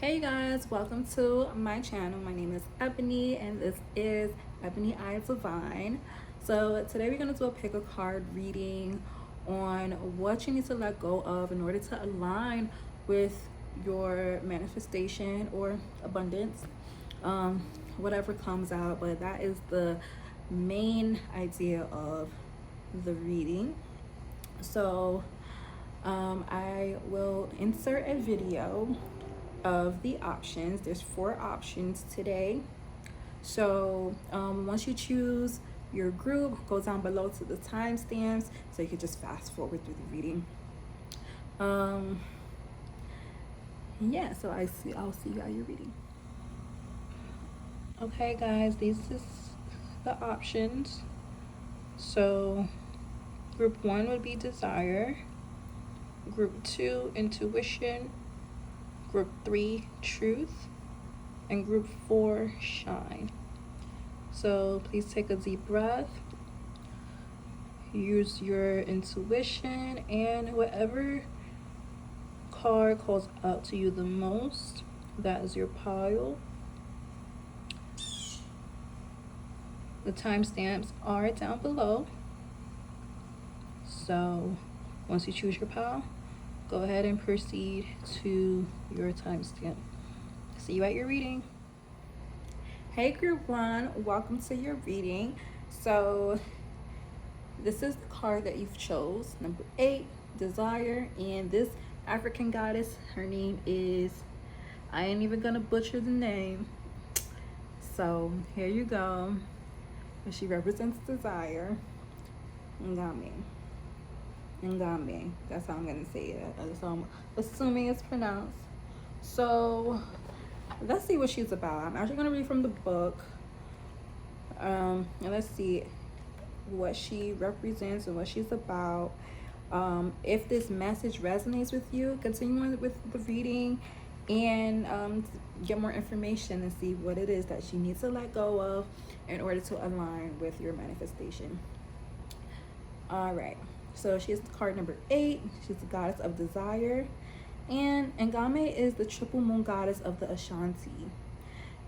Hey guys, welcome to my channel. My name is Ebony and this is Ebony Eyes Divine. So today we're going to do a pick a card reading on what you need to let go of in order to align with your manifestation or abundance, whatever comes out, but that is the main idea of the reading. So I will insert a video of the options. There's 4 options today. So once you choose your group, go down below to the timestamps so you can just fast forward through the reading. Yeah, so I'll see you at your reading. Okay guys, these is the options. So group 1 would be desire, group 2 intuition, group 3 truth, and group 4 shine. So please take a deep breath, use your intuition, and whatever card calls out to you the most, that is your pile. The timestamps are down below, so once you choose your pile, go ahead and proceed to your timestamp. See you at your reading. Hey group 1, welcome to your reading. So this is the card that you've chose, number 8, desire, and this African goddess, her name is, I ain't even gonna butcher the name, so here you go. She represents desire. Ngame, that's how I'm gonna say it. So I'm assuming it's pronounced. So let's see what she's about. I'm actually gonna read from the book, and let's see what she represents and what she's about. If this message resonates with you, continue on with the reading and get more information and see what it is that she needs to let go of in order to align with your manifestation. All right, so she's card number 8. She's the goddess of desire, and Ngame is the triple moon goddess of the Ashanti.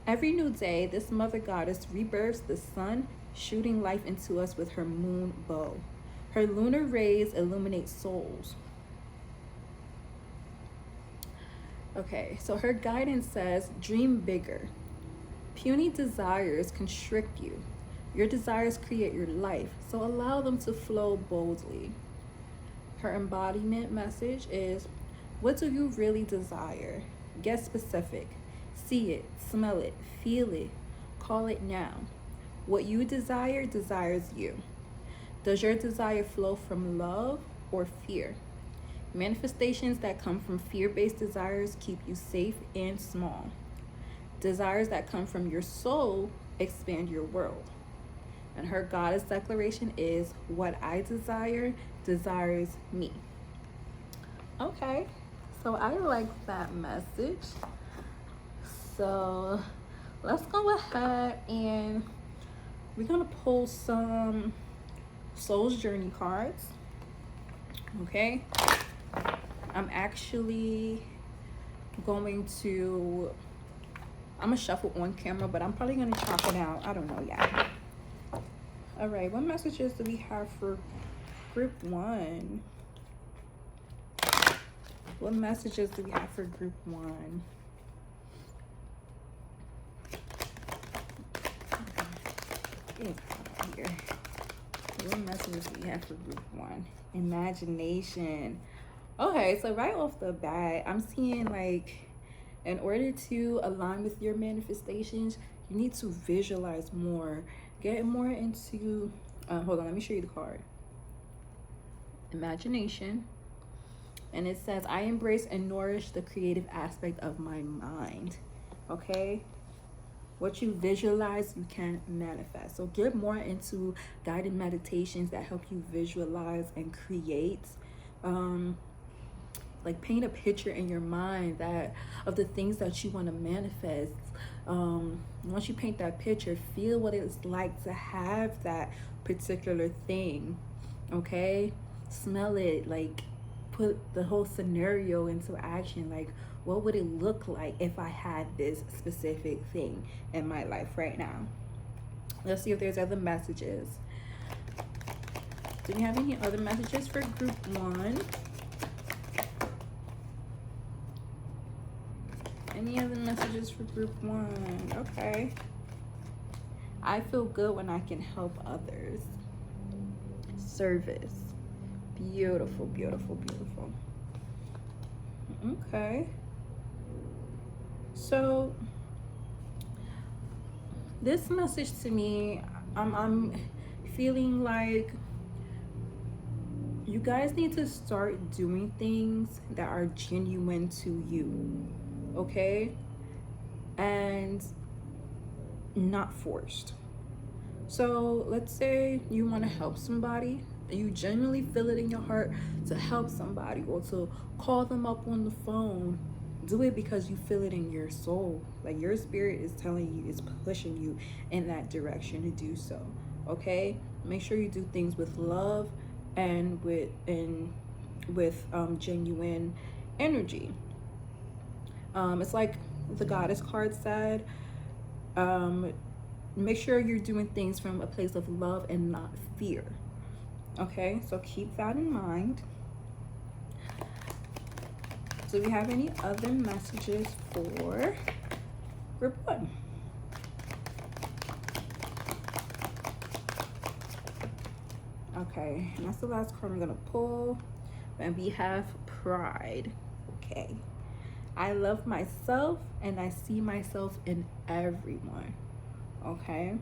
Every new day, this mother goddess rebirths the sun, shooting life into us with her moon bow. Her lunar rays illuminate souls. Okay, so her guidance says, dream bigger. Puny desires constrict you. Your desires create your life, so allow them to flow boldly. Her embodiment message is, what do you really desire? Get specific. See it, smell it, feel it, call it now. What you desire desires you. Does your desire flow from love or fear? Manifestations that come from fear-based desires keep you safe and small. Desires that come from your soul expand your world. And her goddess declaration is, what I desire desires me. Okay, so I like that message. So let's go ahead and we're gonna pull some Soul's Journey cards. Okay, I'm actually going to, I'm gonna shuffle on camera, but I'm probably gonna chop it out. I don't know yet. All right, what messages do we have for group 1? What messages do we have for group 1? Here. What messages do we have for group 1? Imagination. Okay, so right off the bat, I'm seeing like, in order to align with your manifestations, you need to visualize more. Get more into, hold on, let me show you the card. Imagination. And it says, I embrace and nourish the creative aspect of my mind. Okay? What you visualize, you can manifest. So get more into guided meditations that help you visualize and create. Like paint a picture in your mind of the things that you want to manifest. Once you paint that picture, feel what it's like to have that particular thing. Okay? Smell it, like put the whole scenario into action. Like, What would it look like if I had this specific thing in my life right now? Let's see if there's other messages. Do we have any other messages for group 1? Any other messages for group 1? Okay. I feel good when I can help others. Service. Beautiful, beautiful, beautiful. Okay. So this message to me, I'm feeling like you guys need to start doing things that are genuine to you, okay? And not forced. So let's say you want to help somebody, and you genuinely feel it in your heart to help somebody or to call them up on the phone. Do it because you feel it in your soul. Like your spirit is telling you, it's pushing you in that direction to do so. Okay? Make sure you do things with love and with genuine energy. It's like the Goddess card said. Make sure you're doing things from a place of love and not fear. Okay, so keep that in mind. Do we have any other messages for group 1? Okay, and that's the last card I'm gonna pull. And we have pride. Okay, I love myself and I see myself in everyone. Okay,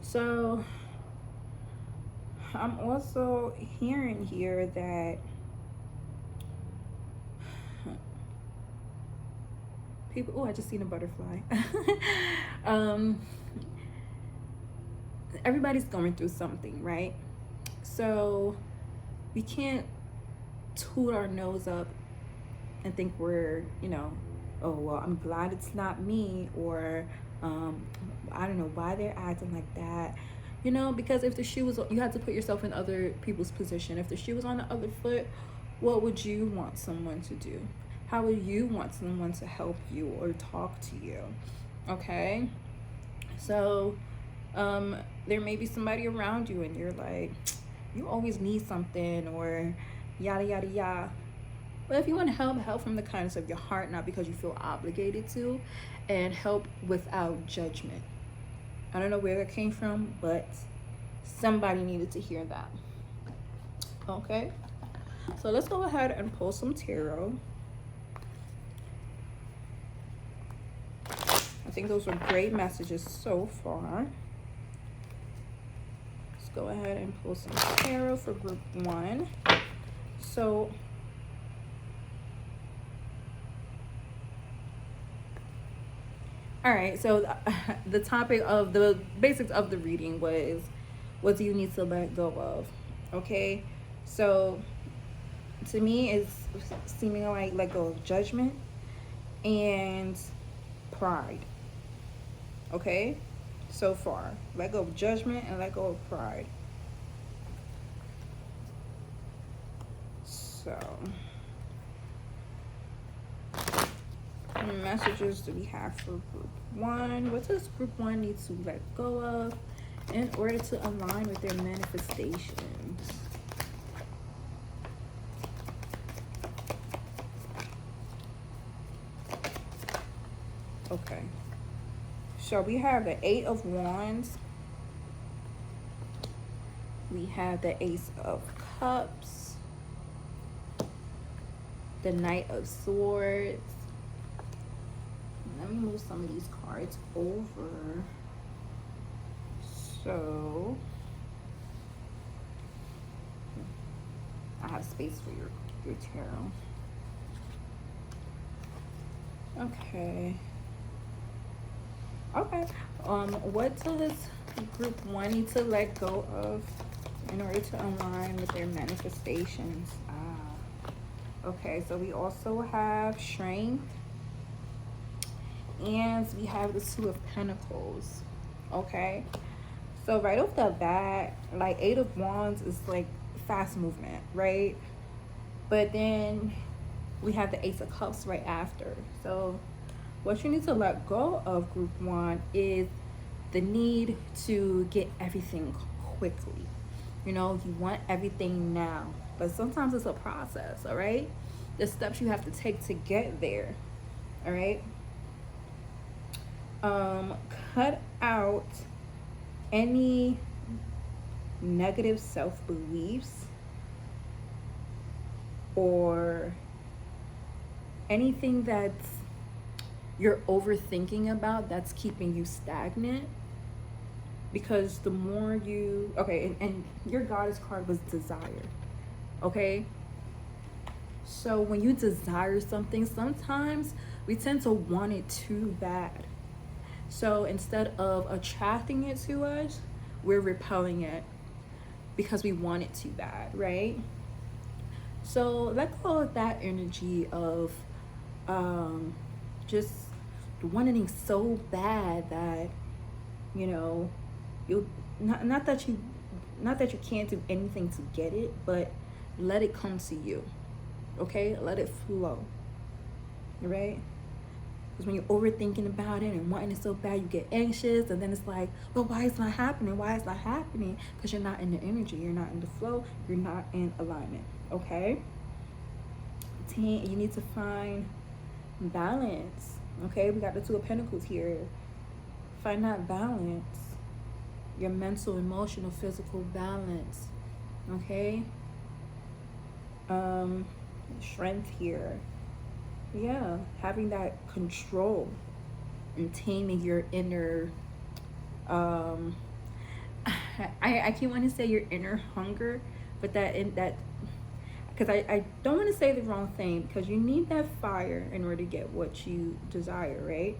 so I'm also hearing here that people, oh, I just seen a butterfly. Everybody's going through something, right? So we can't toot our nose up and think we're, oh, well, I'm glad it's not me, or I don't know why they're acting like that. Because if the shoe was, you have to put yourself in other people's position. If the shoe was on the other foot, what would you want someone to do? How would you want someone to help you or talk to you? Okay? So, there may be somebody around you and you're like, you always need something, or yada, yada, yada. But if you want to help from the kindness of your heart, not because you feel obligated to, and help without judgment. I don't know where that came from, but somebody needed to hear that. Okay, so let's go ahead and pull some tarot. I think those are great messages so far. Let's go ahead and pull some tarot for group 1. So all right, so the topic of the basics of the reading was, what do you need to let go of? Okay, so to me it's seeming like let go of judgment and pride. Okay, so far, let go of judgment and let go of pride. So how many messages do we have for group 1? What does group 1 need to let go of in order to align with their manifestations? Okay, so we have the 8 of Wands, we have the Ace of Cups, the Knight of Swords. Let me move some of these cards over so I have space for your tarot. Okay. What does group 1 need to let go of in order to align with their manifestations? Okay, so we also have strength, and we have the 2 of Pentacles. Okay, so right off the bat, like 8 of Wands is like fast movement, right? But then we have the Ace of Cups right after. So what you need to let go of, group one, is the need to get everything quickly. You know, you want everything now, but sometimes it's a process, all right? The steps you have to take to get there, all right? Cut out any negative self-beliefs or anything that's you're overthinking about that's keeping you stagnant. Because the more you, okay, and your goddess card was desire, okay? So when you desire something, sometimes we tend to want it too bad. So instead of attracting it to us, we're repelling it because we want it too bad, right? So let go of that energy of just wanting so bad that, you know, you not that you can't do anything to get it, but let it come to you. Okay, let it flow. Right? Because when you're overthinking about it and wanting it so bad, you get anxious, and then it's like, but why is it not happening? Why is it not happening? Because you're not in the energy, you're not in the flow, you're not in alignment. Okay. You need to find balance. Okay, we got the Two of Pentacles here. Find that balance. Your mental, emotional, physical balance. Okay. Strength here. Yeah, having that control and taming your inner I keep wanting to say your inner hunger, but because I don't want to say the wrong thing, because you need that fire in order to get what you desire, right?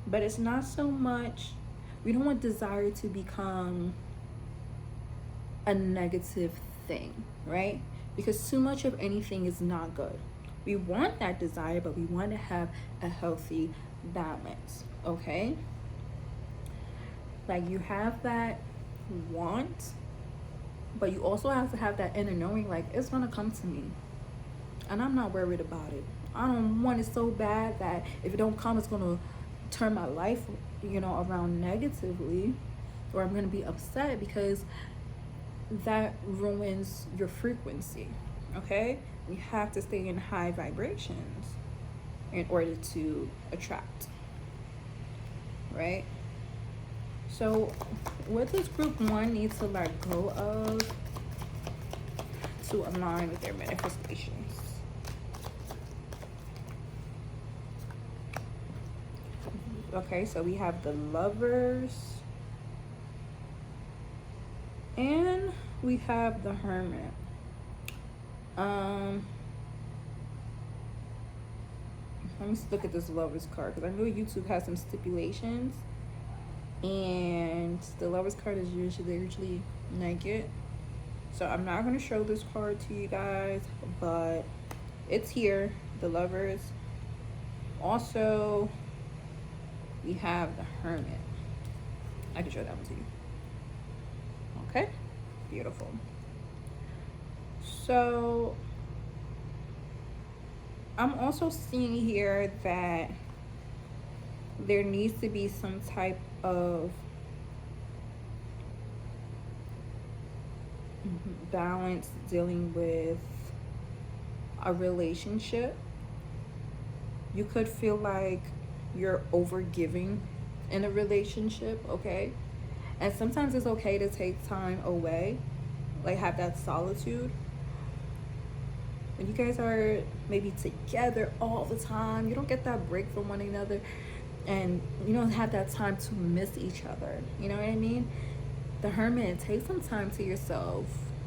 But it's not so much, we don't want desire to become a negative thing, right? Because too much of anything is not good. We want that desire, but we want to have a healthy balance, okay? Like, you have that want, but you also have to have that inner knowing, like, it's gonna come to me and I'm not worried about it. I don't want it so bad that if it don't come, it's gonna turn my life, you know, around negatively, or I'm gonna be upset, because that ruins your frequency. Okay, you have to stay in high vibrations in order to attract, right? So what does group one need to let go of to align with their manifestations? Okay, so we have the Lovers and we have the Hermit. Let me look at this Lovers card, because I know YouTube has some stipulations, and the Lovers card is usually naked, so I'm not going to show this card to you guys, but it's here, the Lovers. Also, we have the Hermit. I can show that one to you. Okay, beautiful. So I'm also seeing here that there needs to be some type of balance dealing with a relationship. You could feel like you're over giving in a relationship, okay? And sometimes it's okay to take time away, like have that solitude. When you guys are maybe together all the time, you don't get that break from one another, and you don't have that time to miss each other. You know what I mean? The Hermit, take some time to yourself,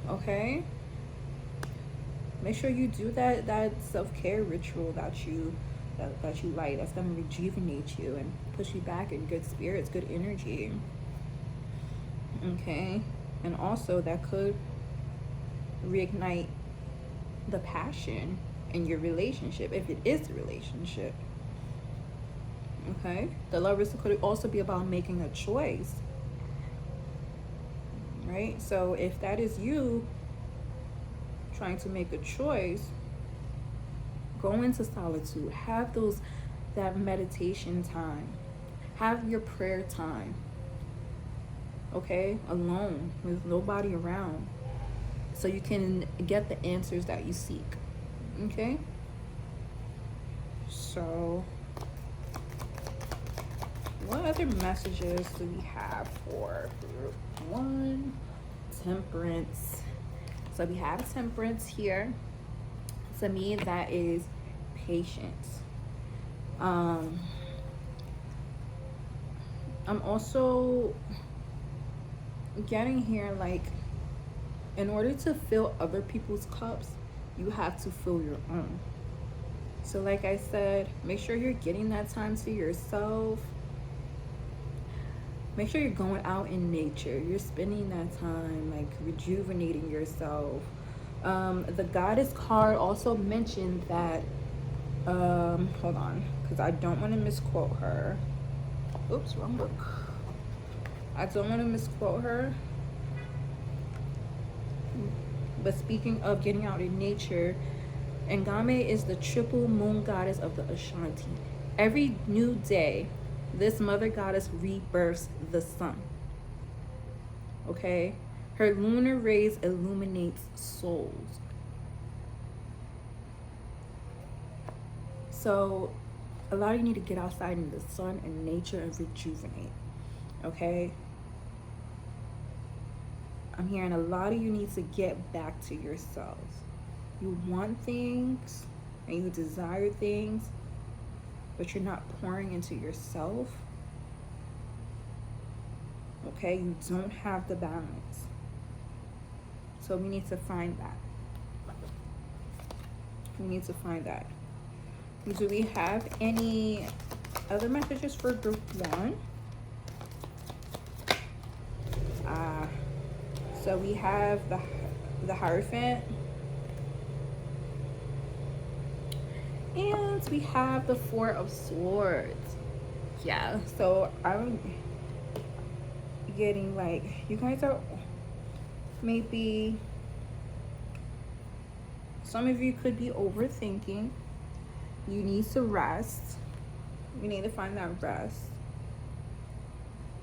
okay? Make sure you do that self-care ritual that you like, that's gonna rejuvenate you and push you back in good spirits, good energy. Okay? And also that could reignite the passion in your relationship, if it is a relationship. Okay? The Lovers could also be about making a choice, right? So if that is you trying to make a choice, Go into solitude. Have that meditation time. Have your prayer time. Okay? Alone, with nobody around. So you can get the answers that you seek. Okay? So, what other messages do we have for group 1? Temperance. So we have temperance here. To me, that is patience. I'm also getting here, like, in order to fill other people's cups, you have to fill your own. So like I said, make sure you're getting that time to yourself. Make sure you're going out in nature. You're spending that time, like, rejuvenating yourself. The goddess card also mentioned that, hold on, because I don't want to misquote her. Oops, wrong book. I don't want to misquote her. But speaking of getting out in nature, Ngame is the triple moon goddess of the Ashanti. Every new day, this mother goddess rebirths the sun. Okay? Her lunar rays illuminates souls. So, a lot of you need to get outside in the sun and nature and rejuvenate. Okay? I'm hearing a lot of you need to get back to yourselves. You want things and you desire things, but you're not pouring into yourself. Okay? You don't have the balance. So we need to find that. We need to find that. Do we have any other messages for group 1? So we have the Hierophant. And we have the Four of Swords. Yeah, so I'm getting, like, you guys are maybe, some of you could be overthinking. You need to rest. You need to find that rest.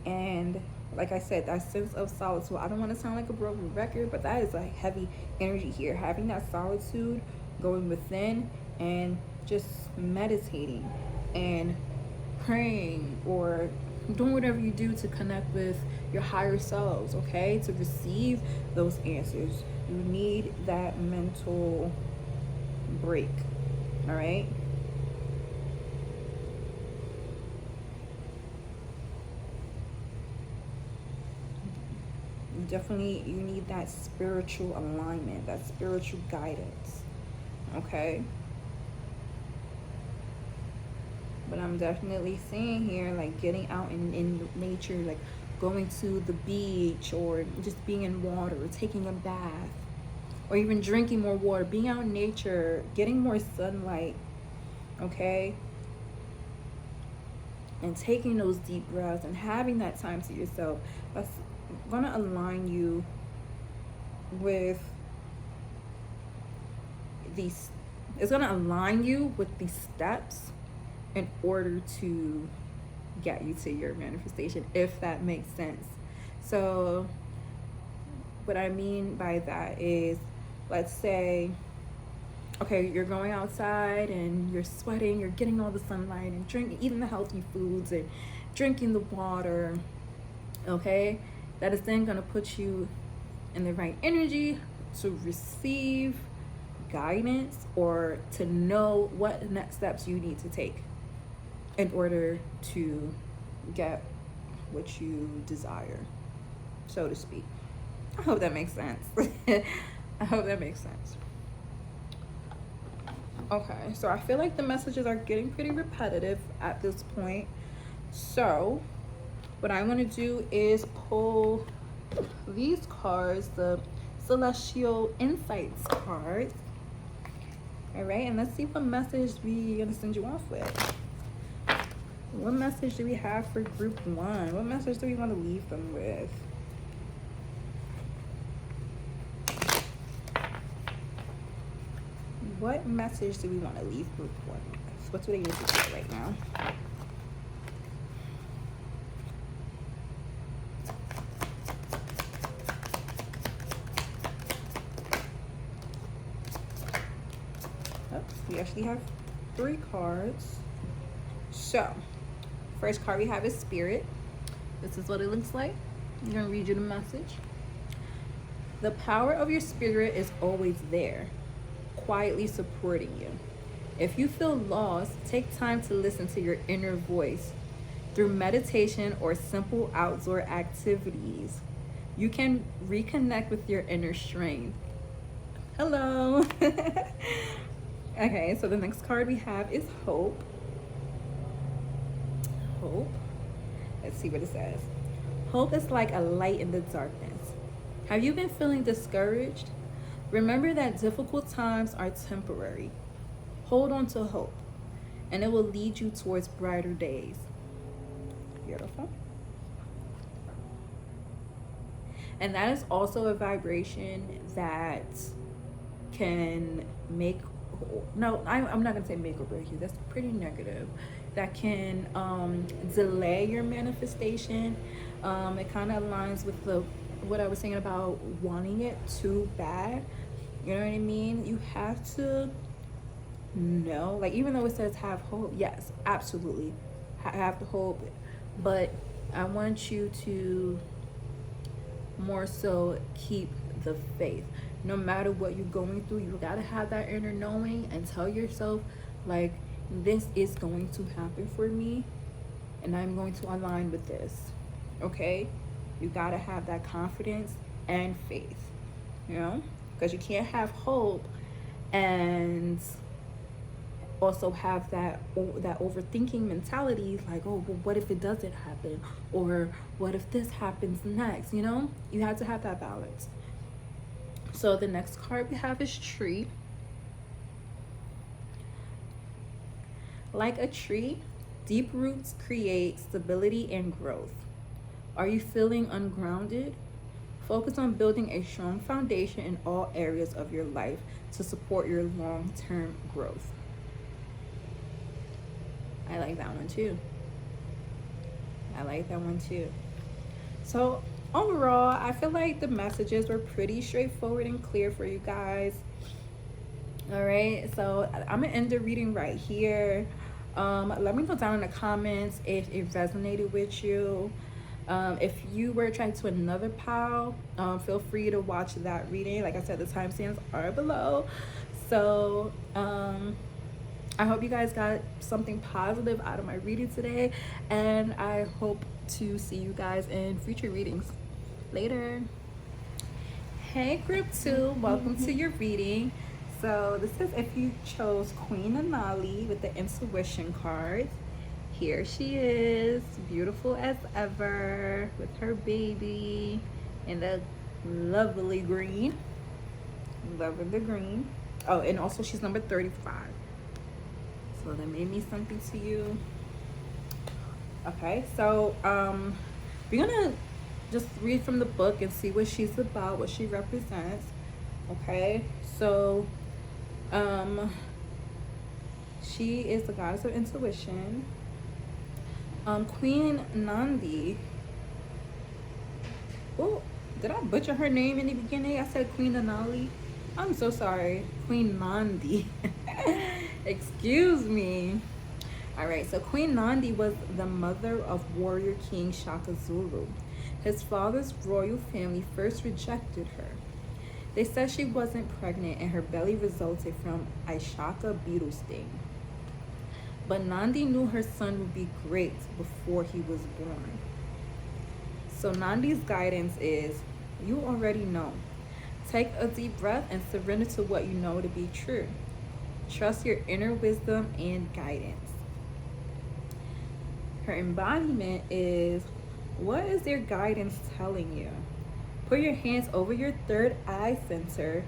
And like I said, that sense of solitude. I don't want to sound like a broken record, but that is a heavy energy here. Having that solitude, going within and just meditating and praying or doing whatever you do to connect with your higher selves, okay? To receive those answers. You need that mental break, all right? Definitely, you need that spiritual alignment, that spiritual guidance, okay? But I'm definitely seeing here, like, getting out in nature, like going to the beach or just being in water or taking a bath or even drinking more water, being out in nature, getting more sunlight, okay? And taking those deep breaths and having that time to yourself. That's gonna align you with these, it's gonna align you with these steps in order to get you to your manifestation, if that makes sense. So what I mean by that is, let's say, okay, you're going outside and you're sweating, you're getting all the sunlight and drinking, eating the healthy foods and drinking the water, okay? That is then gonna put you in the right energy to receive guidance or to know what next steps you need to take in order to get what you desire, so to speak. I hope that makes sense. I hope that makes sense. Okay, so I feel like the messages are getting pretty repetitive at this point. So what I want to do is pull these cards, the Celestial Insights cards. All right, and let's see what message we're gonna send you off with. What message do we have for group 1? What message do we want to leave them with? what message do we want to leave group one with? What do they need to do right now? Oh, we actually have 3 cards. So, first card we have is Spirit. This is what it looks like. I'm going to read you the message. The power of your spirit is always there, quietly supporting you. If you feel lost, take time to listen to your inner voice. Through meditation or simple outdoor activities, you can reconnect with your inner strength. Hello. Okay, so the next card we have is Hope. Hope. Let's see what it says. Hope is like a light in the darkness. Have you been feeling discouraged? Remember that difficult times are temporary. Hold on to hope, and it will lead you towards brighter days. Beautiful. And that is also a vibration that can make, no, I'm not going to say make or break you. That's pretty negative. That can delay your manifestation. It kind of aligns with what I was saying about wanting it too bad. You know what I mean? You have to know, like, even though it says have hope, yes, absolutely, have the hope, but I want you to more so keep the faith. No matter what you're going through, you gotta have that inner knowing and tell yourself, like, this is going to happen for me, and I'm going to align with this. Okay? You gotta have that confidence and faith, you know, because you can't have hope and also have that overthinking mentality, like, oh, well, what if it doesn't happen, or what if this happens next? You know, you have to have that balance. So the next card we have is Tree. Like a tree, deep roots create stability and growth. Are you feeling ungrounded? Focus on building a strong foundation in all areas of your life to support your long-term growth. I like that one too. I like that one too. So overall, I feel like the messages were pretty straightforward and clear for you guys. All right, so I'm gonna end the reading right here. Let me know down in the comments if it resonated with you. If you were attracted to another pile, feel free to watch that reading. Like I said, the timestamps are below. So I hope you guys got something positive out of my reading today, and I hope to see you guys in future readings. Later. Hey group 2, welcome to your reading. So this is if you chose Queen Anali with the intuition card. Here she is, beautiful as ever, with her baby in the lovely green. Loving the green. Oh, and also she's number 35. So that may mean something to you. Okay, so we're gonna just read from the book and see what she's about, what she represents. Okay, so she is the goddess of intuition. Queen Nandi. Oh, did I butcher her name in the beginning? I said Queen Anali. I'm so sorry. Queen Nandi. Excuse me. All right, so Queen Nandi was the mother of warrior King Shaka Zulu. His father's royal family first rejected her. They said she wasn't pregnant and her belly resulted from a Shaka beetle sting. But Nandi knew her son would be great before he was born. So Nandi's guidance is, you already know. Take a deep breath and surrender to what you know to be true. Trust your inner wisdom and guidance. Her embodiment is, what is your guidance telling you? Put your hands over your third eye center,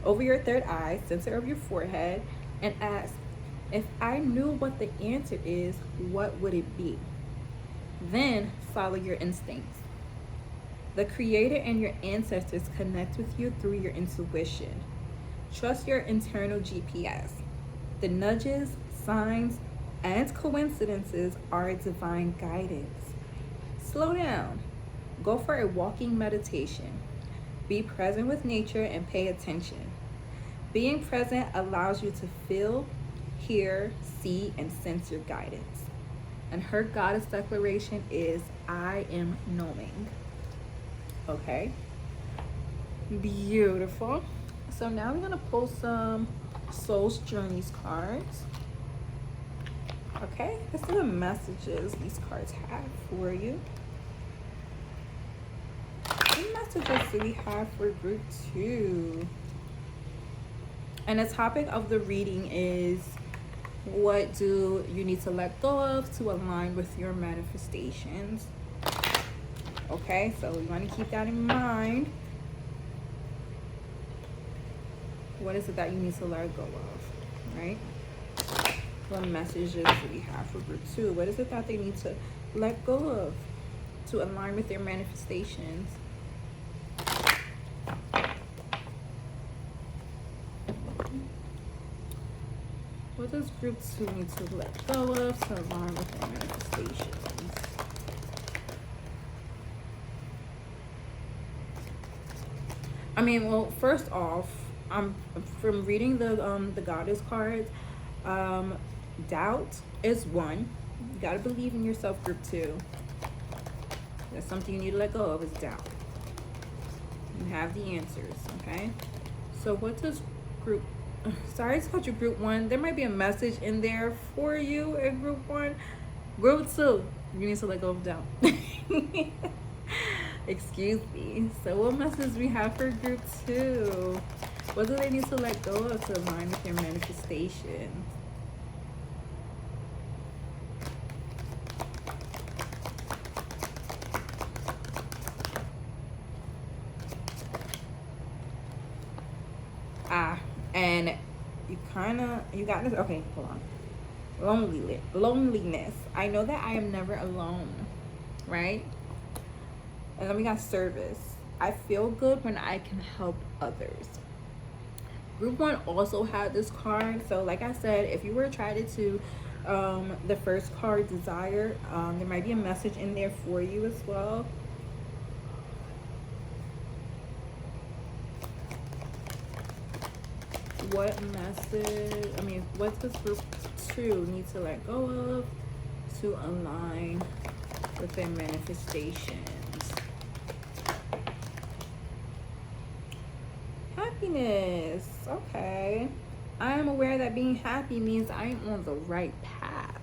center of your forehead, and ask, if I knew what the answer is, what would it be? Then follow your instincts. The Creator and your ancestors connect with you through your intuition. Trust your internal GPS. The nudges, signs, and coincidences are divine guidance. Slow down. Go for a walking meditation. Be present with nature and pay attention. Being present allows you to feel, hear, see, and sense your guidance. And her goddess declaration is, I am knowing. Okay? Beautiful. So now we're going to pull some Soul's Journeys cards. Okay? Let's see the messages these cards have for you. What messages do we have for group 2? And the topic of the reading is, what do you need to let go of to align with your manifestations? Okay, so we want to keep that in mind. What is it that you need to let go of, right? What messages do we have for group 2? What is it that they need to let go of to align with their manifestations? What does group 2 need to let go of to align with their manifestations? I mean, well, first off, from reading the goddess cards, doubt is one. You gotta believe in yourself, group 2. That's something you need to let go of, is doubt. You have the answers, okay? So what does group, sorry to call you group 1. There might be a message in there for you in group 1. Group 2, you need to let go of doubt. Excuse me. So what message we have for group 2? What do they need to let go of to align with your manifestation? And you got this. Okay, hold on. Loneliness. I know that I am never alone, right? And then we got service. I feel good when I can help others. Group 1 also had this card. So like I said, if you were attracted to the first card, desire, there might be a message in there for you as well. What message, what does group 2 need to let go of to align with their manifestations? Happiness. Okay. I am aware that being happy means I am on the right path.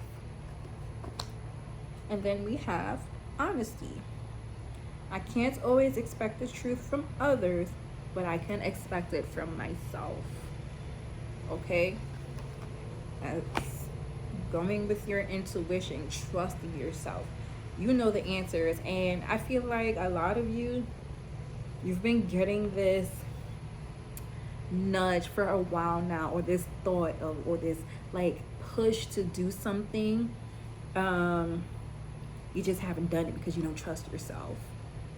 And then we have honesty. I can't always expect the truth from others, but I can expect it from myself. Okay? That's going with your intuition, trusting yourself. You know the answers, and I feel like a lot of you've been getting this nudge for a while now, or this thought of, or this like push to do something. You just haven't done it because you don't trust yourself,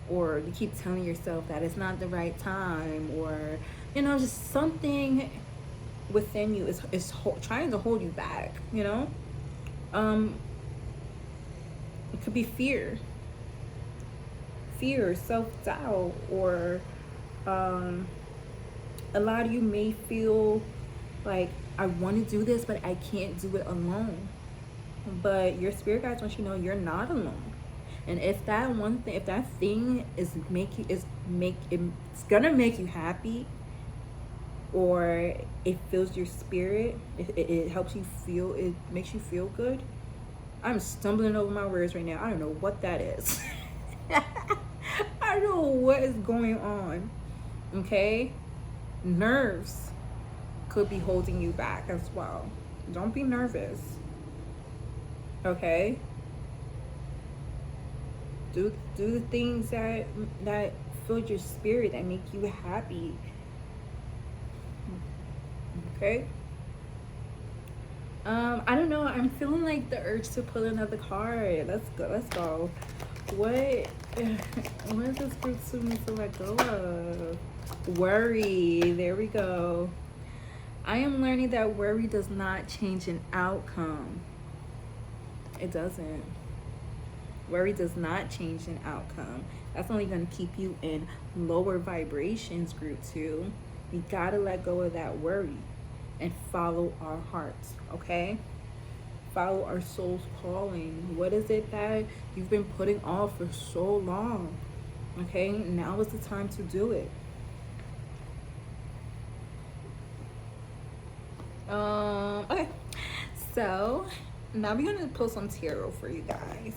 or you keep telling yourself that it's not the right time, or just something within you is trying to hold you back. It could be fear, self-doubt, or a lot of you may feel like, I want to do this, but I can't do it alone. But your spirit guides want you to know you're not alone. And if that thing is it's gonna make you happy, or it fills your spirit, it helps you feel, it makes you feel good. I'm stumbling over my words right now. I don't know what that is. I don't know what is going on. Okay? Nerves could be holding you back as well. Don't be nervous. Okay? Do the things that fill your spirit, that make you happy. Okay? I don't know. I'm feeling like the urge to pull another card. Let's go. What is this group need to let go of? Worry. There we go. I am learning that worry does not change an outcome. It doesn't. Worry does not change an outcome. That's only going to keep you in lower vibrations, group 2. We got to let go of that worry and follow our hearts, okay? Follow our soul's calling. What is it that you've been putting off for so long? Okay, now is the time to do it. Okay, so now we're gonna pull some tarot for you guys,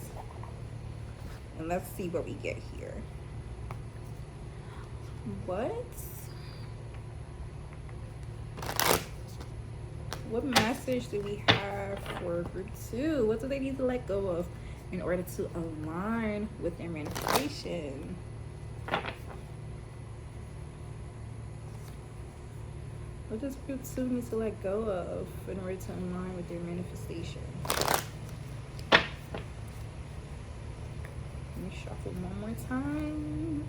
and let's see what we get here. What message do we have for group 2? What do they need to let go of in order to align with their manifestation? What does group 2 need to let go of in order to align with their manifestation? Let me shuffle one more time.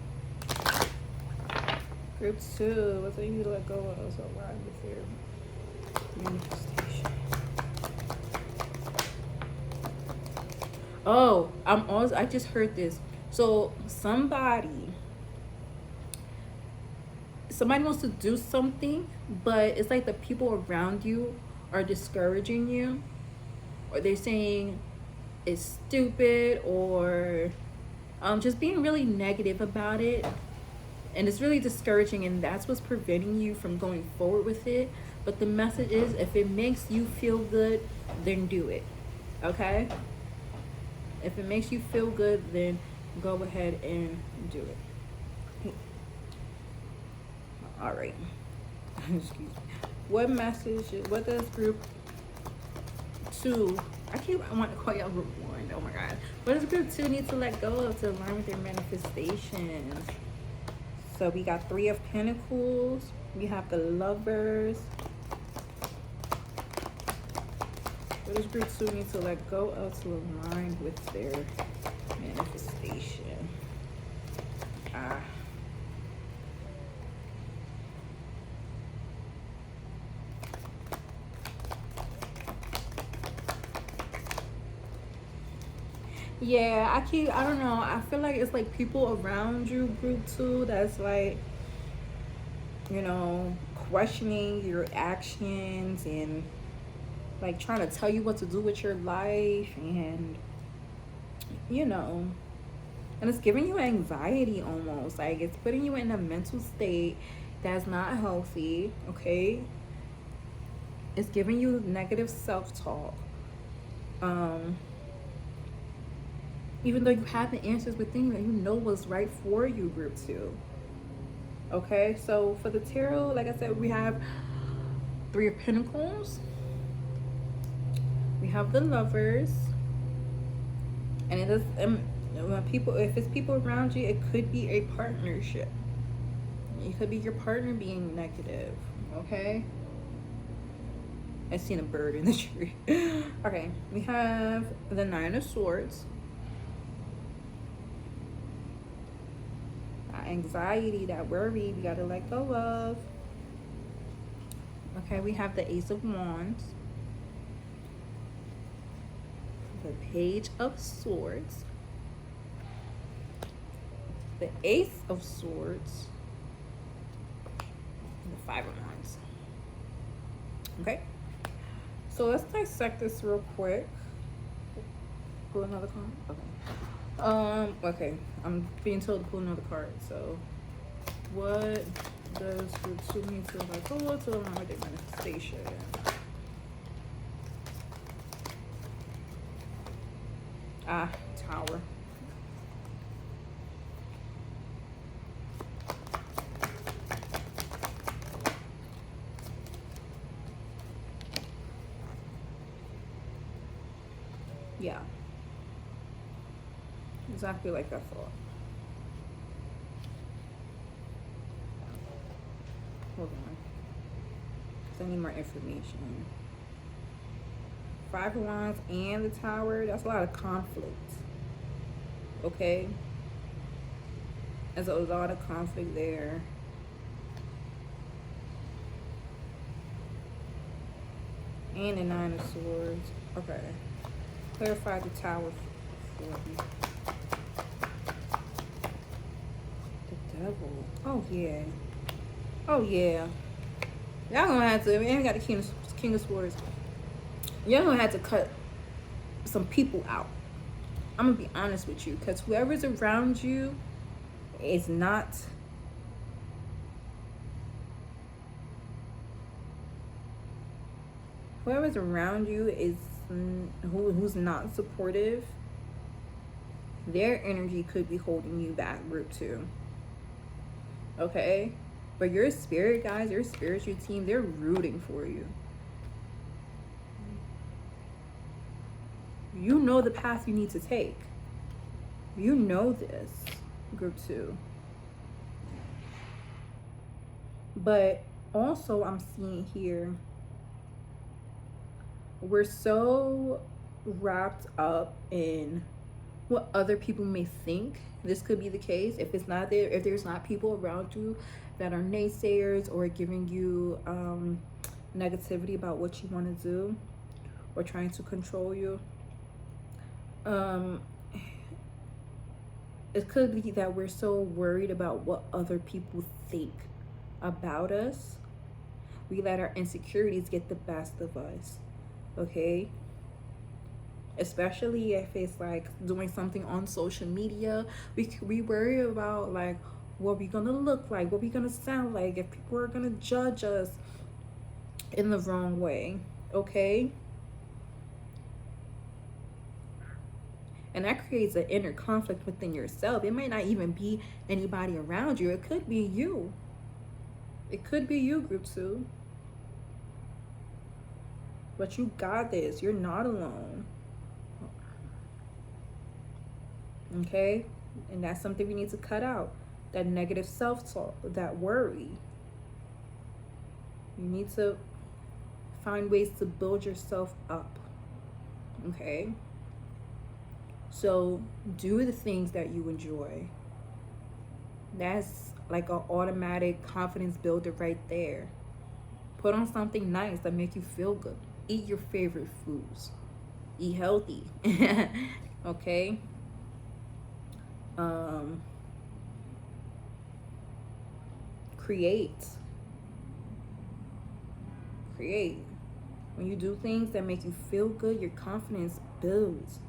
Group 2, what do they need to let go of to align with their manifestation? Oh, I just heard this. So somebody wants to do something, but it's like the people around you are discouraging you, or they're saying it's stupid, or just being really negative about it, and it's really discouraging, and that's what's preventing you from going forward with it. But the message is, if it makes you feel good, then do it. Okay? If it makes you feel good, then go ahead and do it. All right. Excuse me. What does group 2, I want to call y'all group 1. Oh my God. What does group 2 need to let go of to align with their manifestations? So we got 3 of Pentacles. We have the Lovers. What does group 2 need to let go of to align with their manifestation? Yeah, I don't know. I feel like it's like people around you, group 2, that's like, questioning your actions and like trying to tell you what to do with your life, and and it's giving you anxiety almost. Like, it's putting you in a mental state that's not healthy, okay? It's giving you negative self-talk. Even though you have the answers within you and you know what's right for you, group 2. Okay, so for the tarot, like I said, we have 3 of Pentacles. We have the Lovers. And it is, if it's people around you, it could be a partnership. It could be your partner being negative, okay? I seen a bird in the tree. Okay, we have the 9 of Swords. Anxiety, that worry, we gotta let go of. Okay, we have the Ace of Wands, the Page of Swords, the Ace of Swords, and the 5 of Wands. Okay, so let's dissect this real quick. Pull another card. Okay. Okay, I'm being told to pull another card. So, what does group 2 need to let go of to align with their manifestation? Tower. Yeah. Exactly like I thought. Hold on. I need more information. 5 of Wands and the Tower. That's a lot of conflict. Okay? There's a lot of conflict there. And the Nine of Swords. Okay. Clarify the Tower for me. The Devil. Oh, yeah. Oh, yeah. Y'all gonna have to, we ain't got the King of Swords. Y'all gonna have to cut some people out. I'm gonna be honest with you, because whoever's around you is not whoever's around you is who's not supportive. Their energy could be holding you back, group 2. Okay? But your spirit guys, your spiritual team, they're rooting for you. You know the path you need to take. You know this, group 2. But also, I'm seeing here, we're so wrapped up in what other people may think. This could be the case if it's not there, if there's not people around you that are naysayers or giving you negativity about what you want to do or trying to control you. It could be that we're so worried about what other people think about us, we let our insecurities get the best of us. Okay? Especially if it's like doing something on social media, we worry about like what we're gonna look like, what we're gonna sound like, if people are gonna judge us in the wrong way. Okay? And that creates an inner conflict within yourself. It may not even be anybody around you. It could be you. It could be you, group 2. But you got this. You're not alone. Okay? And that's something we need to cut out. That negative self-talk, that worry. You need to find ways to build yourself up. Okay? So do the things that you enjoy. That's like an automatic confidence builder right there. Put on something nice that make you feel good. Eat your favorite foods. Eat healthy. Okay? Create. When you do things that make you feel good, your confidence builds.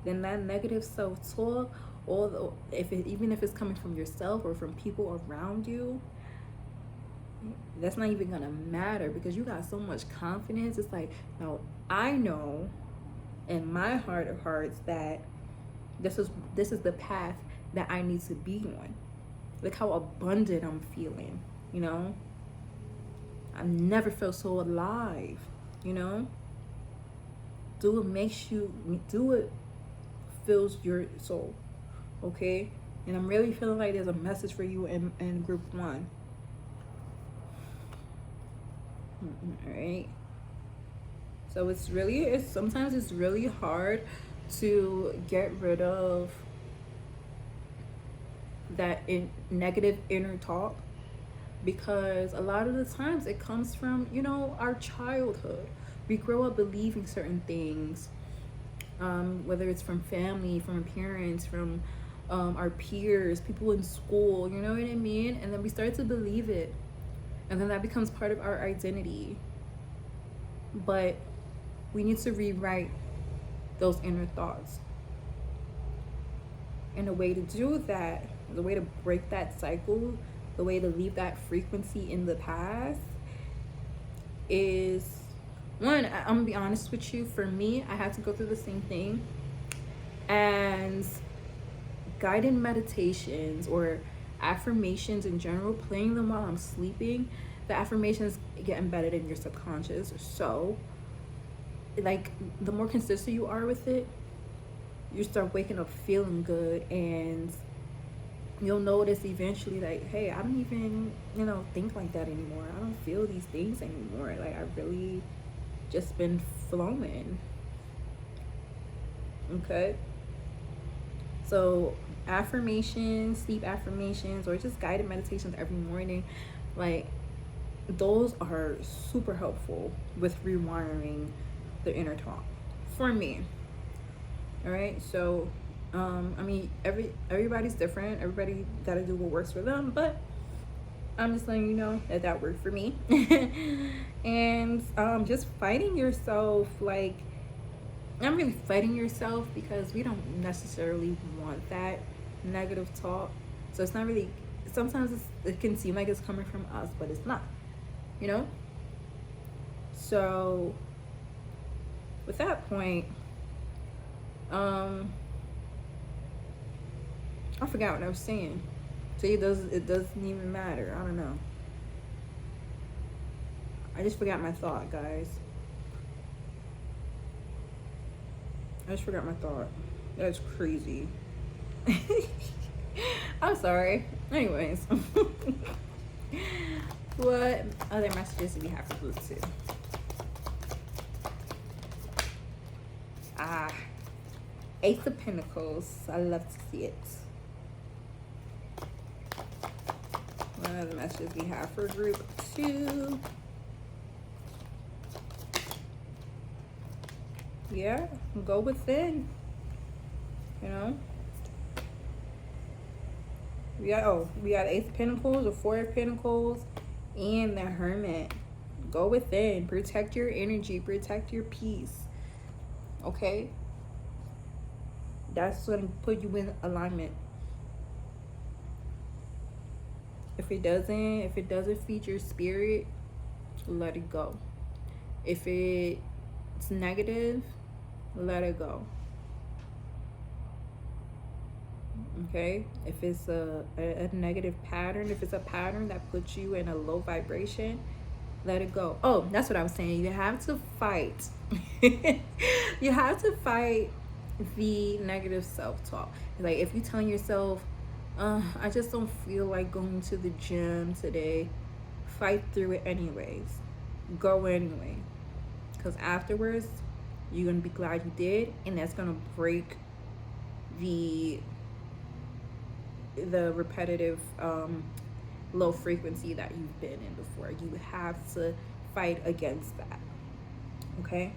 Then that negative self-talk, even if it's coming from yourself or from people around you, that's not even gonna matter because you got so much confidence. It's like, no, I know in my heart of hearts that this is the path that I need to be on. Look how abundant I'm feeling, you know? I've never felt so alive, you know? Do it fills your soul, okay? And I'm really feeling like there's a message for you in group 1. All right. So sometimes it's really hard to get rid of that negative inner talk, because a lot of the times it comes from, our childhood. We grow up believing certain things, whether it's from family, from parents, from our peers, people in school, you know what I mean? And then we start to believe it, and then that becomes part of our identity. But we need to rewrite those inner thoughts. And the way to do that, the way to break that cycle, the way to leave that frequency in the past is, one, I'm gonna be honest with you, for me, I had to go through the same thing. And guided meditations or affirmations in general, playing them while I'm sleeping, the affirmations get embedded in your subconscious. So, like, the more consistent you are with it, you start waking up feeling good, and you'll notice eventually, like, hey, I don't even, think like that anymore. I don't feel these things anymore. Like, I've really just been flowing. Okay? So, affirmations, sleep affirmations, or just guided meditations every morning, like, those are super helpful with rewiring the inner talk for me. All right, so I mean, everybody's different. Everybody got to do what works for them, but I'm just letting you know that that worked for me. And just fighting yourself, like, I'm really fighting yourself because we don't necessarily want that negative talk. So it's not really. Sometimes it can seem like it's coming from us, but it's not. You know. So with that point, I forgot what I was saying. See, it doesn't even matter. I don't know. I just forgot my thought, guys. I just forgot my thought. That's crazy. I'm sorry. Anyways. What other messages do we have for Bluetooth? Ace of Pentacles. I love to see it. What other messages we have for group 2? Yeah, go within. You know? We got Ace of Pentacles, the Four of Pentacles, and the Hermit. Go within. Protect your energy. Protect your peace. Okay? That's going to put you in alignment. If it doesn't feed your spirit, let it go. If it's negative, let it go. Okay? If it's a negative pattern, if it's a pattern that puts you in a low vibration, let it go. Oh, that's what I was saying. You have to fight. You have to fight the negative self-talk. Like, if you're telling yourself, I just don't feel like going to the gym today, fight through it anyways. Go anyway. Because afterwards, you're going to be glad you did. And that's going to break the repetitive low frequency that you've been in before. You have to fight against that. Okay?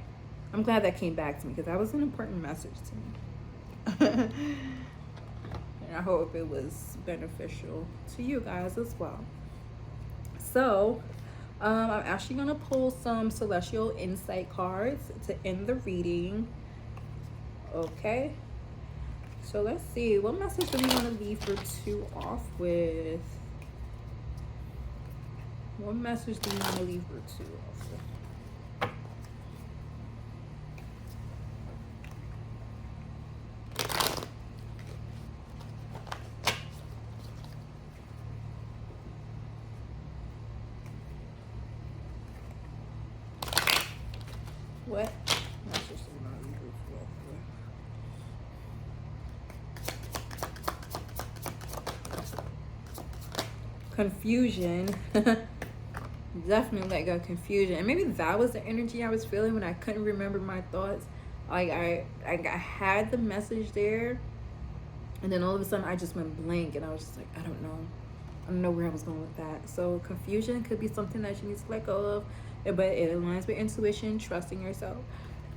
I'm glad that came back to me because that was an important message to me. And I hope it was beneficial to you guys as well. So, I'm actually going to pull some celestial insight cards to end the reading. Okay? So let's see. What message do we want to leave for 2 off with? What message do we want to leave for 2 off with? What message do we want to leave for 2 off with? Confusion. Definitely let go of confusion. And maybe that was the energy I was feeling when I couldn't remember my thoughts. Like I had the message there, and then all of a sudden I just went blank, and I was just like, I don't know where I was going with that. So confusion could be something that you need to let go of, but it aligns with intuition, trusting yourself.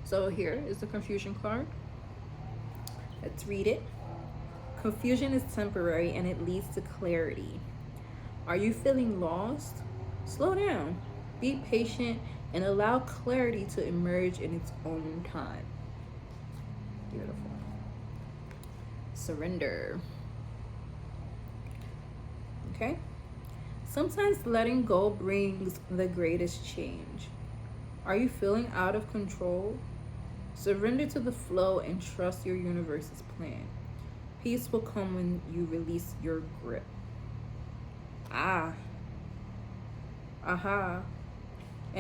So here is the confusion card. Let's read it. Confusion is temporary and it leads to clarity. Are you feeling lost? Slow down, be patient, and allow clarity to emerge in its own time. Beautiful. Surrender. Okay? Sometimes letting go brings the greatest change. Are you feeling out of control? Surrender to the flow and trust your universe's plan. Peace will come when you release your grip. And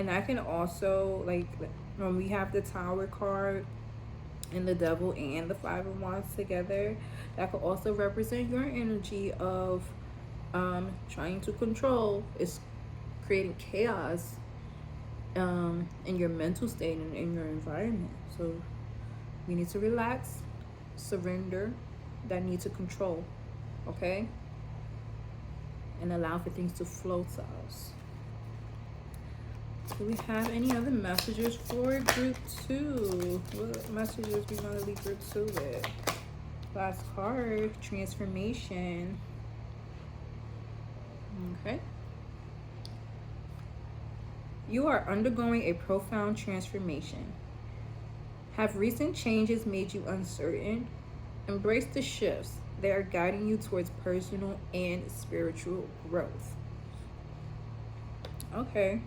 that can also, like, when we have the Tower card and the Devil and the Five of Wands together, that could also represent your energy of trying to control. It's creating chaos in your mental state and in your environment. So we need to relax, surrender that need to control, okay? And allow for things to flow to us. Do we have any other messages for group 2? What messages we want to leave group 2 with? Last card, transformation. Okay. You are undergoing a profound transformation. Have recent changes made you uncertain? Embrace the shifts. They are guiding you towards personal and spiritual growth. Okay,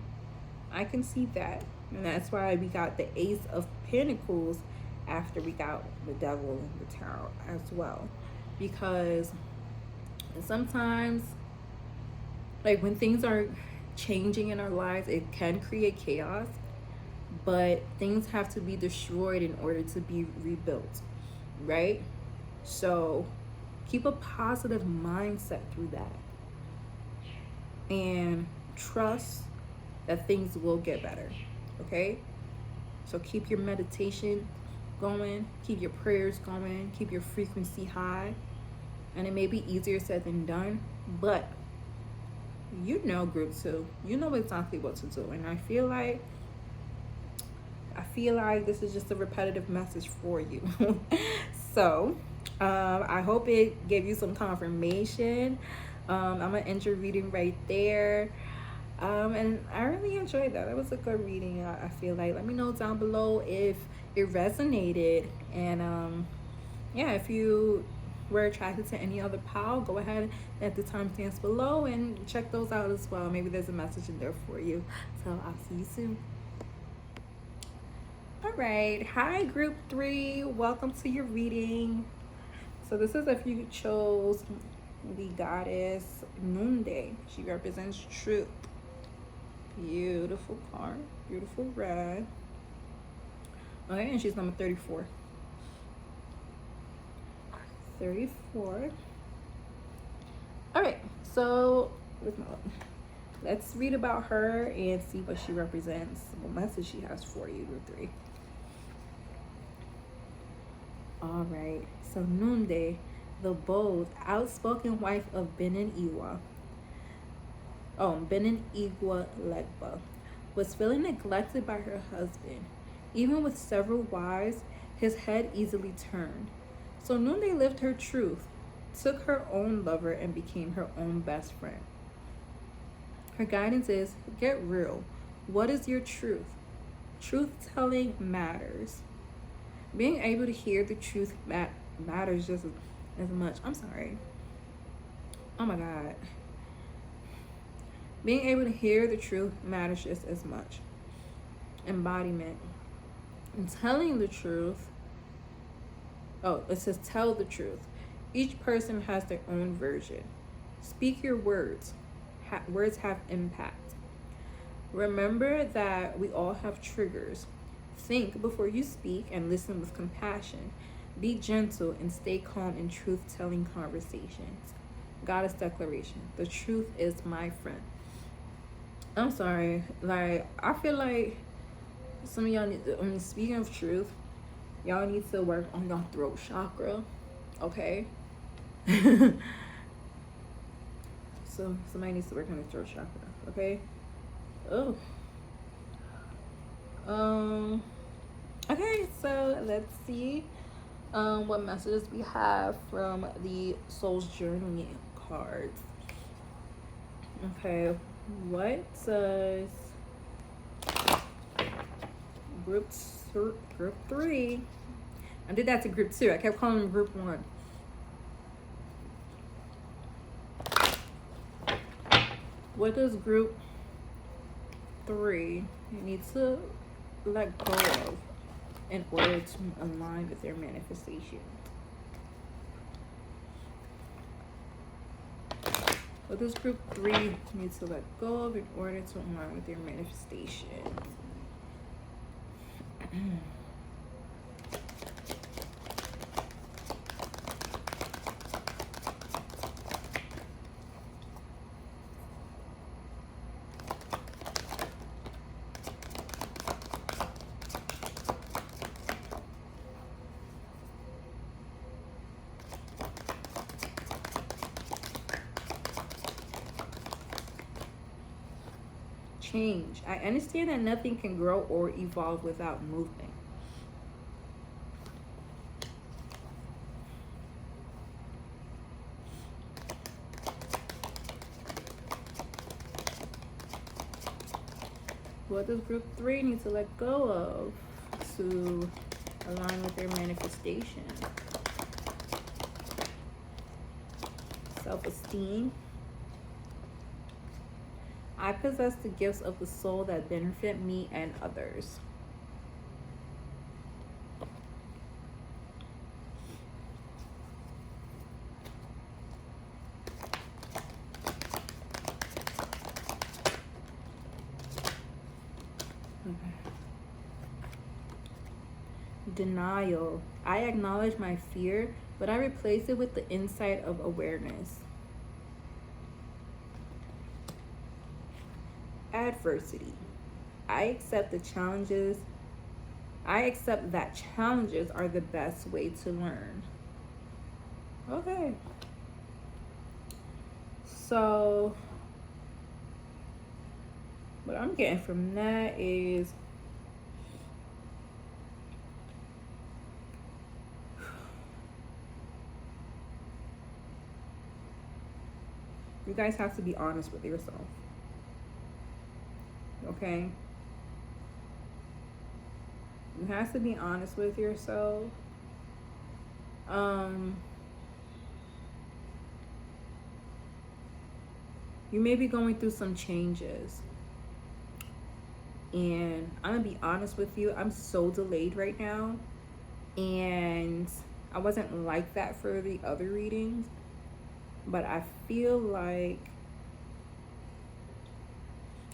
I can see that. And that's why we got the Ace of Pentacles after we got the Devil in the Tarot as well. Because sometimes, like when things are changing in our lives, it can create chaos. But things have to be destroyed in order to be rebuilt, right? So keep a positive mindset through that. And trust that things will get better, okay? So keep your meditation going, keep your prayers going, keep your frequency high. And it may be easier said than done, but you know, group 2, you know exactly what to do. And I feel like this is just a repetitive message for you. So I hope it gave you some confirmation. I'm gonna end your reading right there. And I really enjoyed that. That was a good reading. I feel like, let me know down below if it resonated. And yeah, if you were attracted to any other pile, go ahead at the timestamps below and check those out as well. Maybe there's a message in there for you. So I'll see you soon. All right, hi group 3, welcome to your reading. So this is if you chose the goddess Nunde. She represents truth. Beautiful card, beautiful red. Okay, and she's number 34. 34. All right, so let's read about her and see what she represents, what message she has for you, group 3. All right, so Nunde, the bold, outspoken wife of Benin Iwa Legba, was feeling neglected by her husband. Even with several wives, his head easily turned. So Nunde lived her truth, took her own lover, and became her own best friend. Her guidance is, get real. What is your truth? Truth-telling matters. Being able to hear the truth matters just as much. I'm sorry. Oh my God. Being able to hear the truth matters just as much. Embodiment. And telling the truth. Oh, it says tell the truth. Each person has their own version. Speak your words. Words have impact. Remember that we all have triggers. Think before you speak and listen with compassion. Be gentle and stay calm in truth-telling conversations. Goddess declaration. The truth is my friend. I'm sorry. Like, I feel like some of y'all need to, speaking of truth, y'all need to work on your throat chakra. Okay? So somebody needs to work on their throat chakra. Okay? Oh. Okay, so let's see what messages we have from the Soul's Journey cards. Okay, what does group 3? I did that to group 2. I kept calling them group 1. What does group 3 need to let go of in order to align with their manifestation? What does group 3 need to let go of in order to align with their manifestation? change. I understand that nothing can grow or evolve without movement. What does group 3 need to let go of to align with their manifestation? Self-esteem. I possess the gifts of the soul that benefit me and others. Denial. I acknowledge my fear, but I replace it with the insight of awareness. Adversity. I accept that challenges are the best way to learn. Okay. So what I'm getting from that is you guys have to be honest with yourself. Okay? You have to be honest with yourself. You may be going through some changes. And I'm gonna be honest with you, I'm so delayed right now. And I wasn't like that for the other readings. But I feel like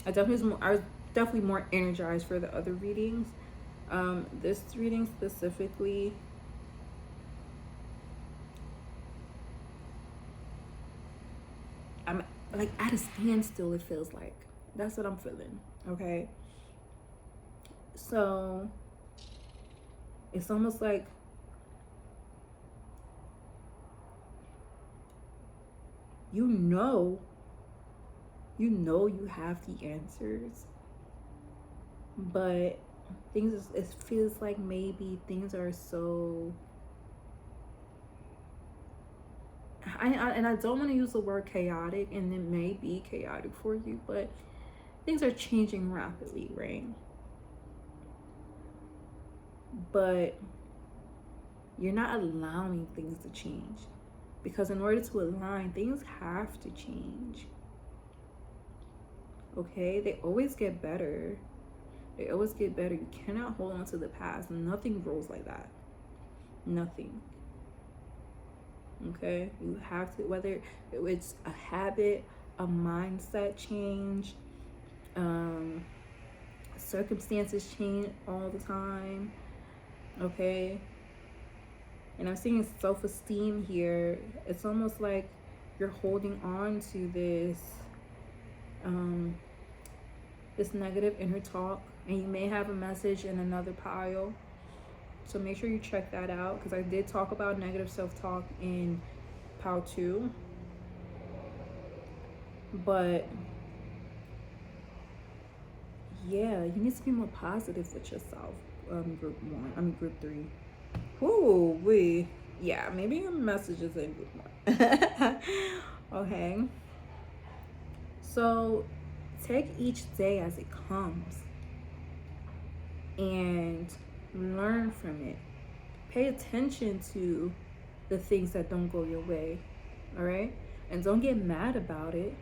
I was definitely more energized for the other readings. This reading specifically, I'm like at a standstill, it feels like. That's what I'm feeling, okay? So it's almost like you know you have the answers, but it feels like maybe things are so and I don't want to use the word chaotic, and it may be chaotic for you, but things are changing rapidly, right? But you're not allowing things to change, because in order to align, things have to change. Okay? They always get better. They always get better. You cannot hold on to the past. Nothing grows like that. Nothing. Okay? You have to, whether it's a habit, a mindset change, circumstances change all the time. Okay? And I'm seeing self-esteem here. It's almost like you're holding on to this this negative inner talk, and you may have a message in another pile. So make sure you check that out, because I did talk about negative self-talk in pile 2. But yeah, you need to be more positive with yourself. Group 3. Ooh, yeah, maybe your message is in group 1. Okay. So take each day as it comes and learn from it. Pay attention to the things that don't go your way. All right? And don't get mad about it,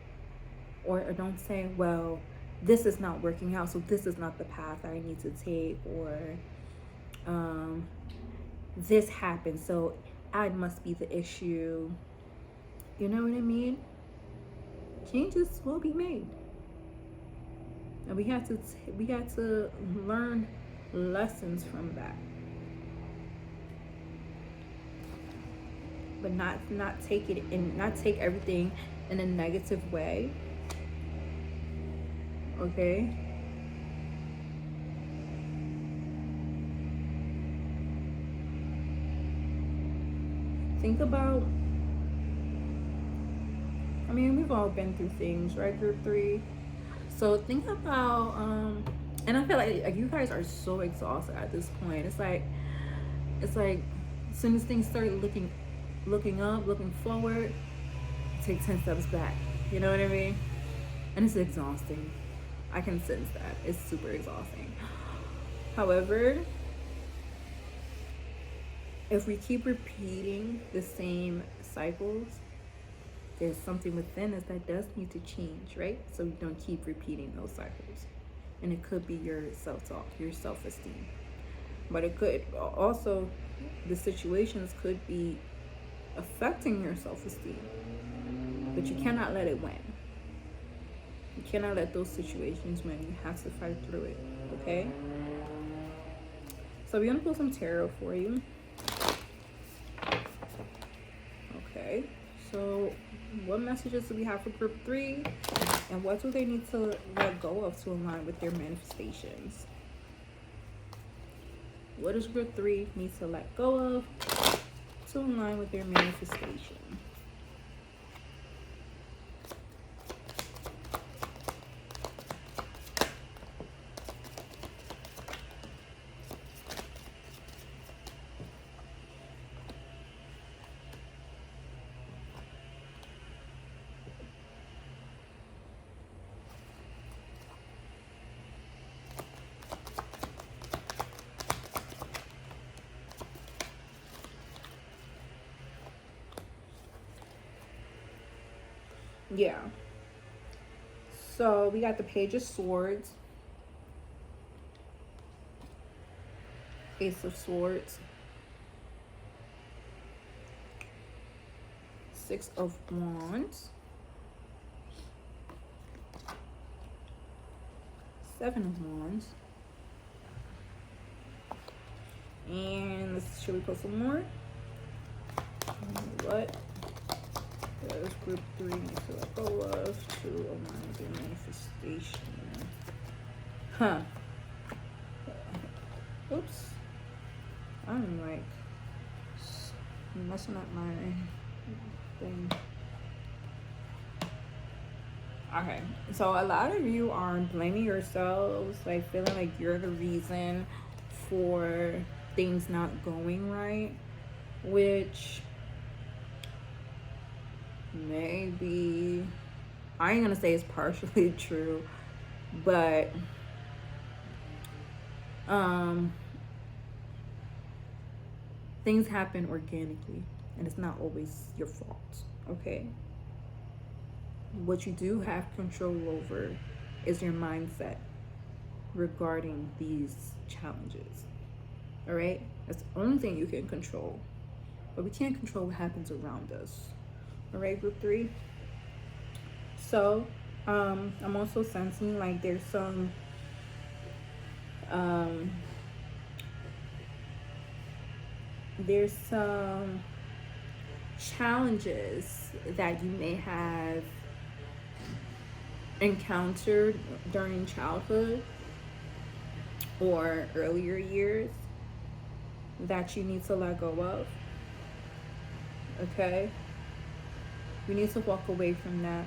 or don't say, well, this is not working out, so this is not the path I need to take, or this happened, so I must be the issue. You know what I mean? Changes will be made, and we have to learn lessons from that, but not take everything in a negative way. Okay? Think about, I mean, we've all been through things, right, group 3? So think about and I feel like you guys are so exhausted at this point. It's like as soon as things start looking up, looking forward, take 10 steps back. You know what I mean? And it's exhausting. I can sense that. It's super exhausting. However, if we keep repeating the same cycles, there's something within us that does need to change, right? So we don't keep repeating those cycles. And it could be your self-talk, your self-esteem. But it could also, the situations could be affecting your self-esteem. But you cannot let it win. You cannot let those situations win. You have to fight through it, okay? So we're gonna pull some tarot for you. Okay, so what messages do we have for group 3? And what do they need to let go of to align with their manifestations? What does group 3 need to let go of to align with their manifestation? Yeah. So we got the Page of Swords, Ace of Swords, Six of Wands, Seven of Wands, and should we put some more? What does group 3 need to let go of to align with their manifestation? Huh. Oops. I'm like messing up my thing. Okay, so a lot of you are blaming yourselves, like feeling like you're the reason for things not going right, which maybe, I ain't gonna say it's partially true, but things happen organically and it's not always your fault, okay? What you do have control over is your mindset regarding these challenges. All right, that's the only thing you can control, but we can't control what happens around us. All right, group 3. So I'm also sensing like there's some challenges that you may have encountered during childhood or earlier years that you need to let go of. Okay, you need to walk away from that,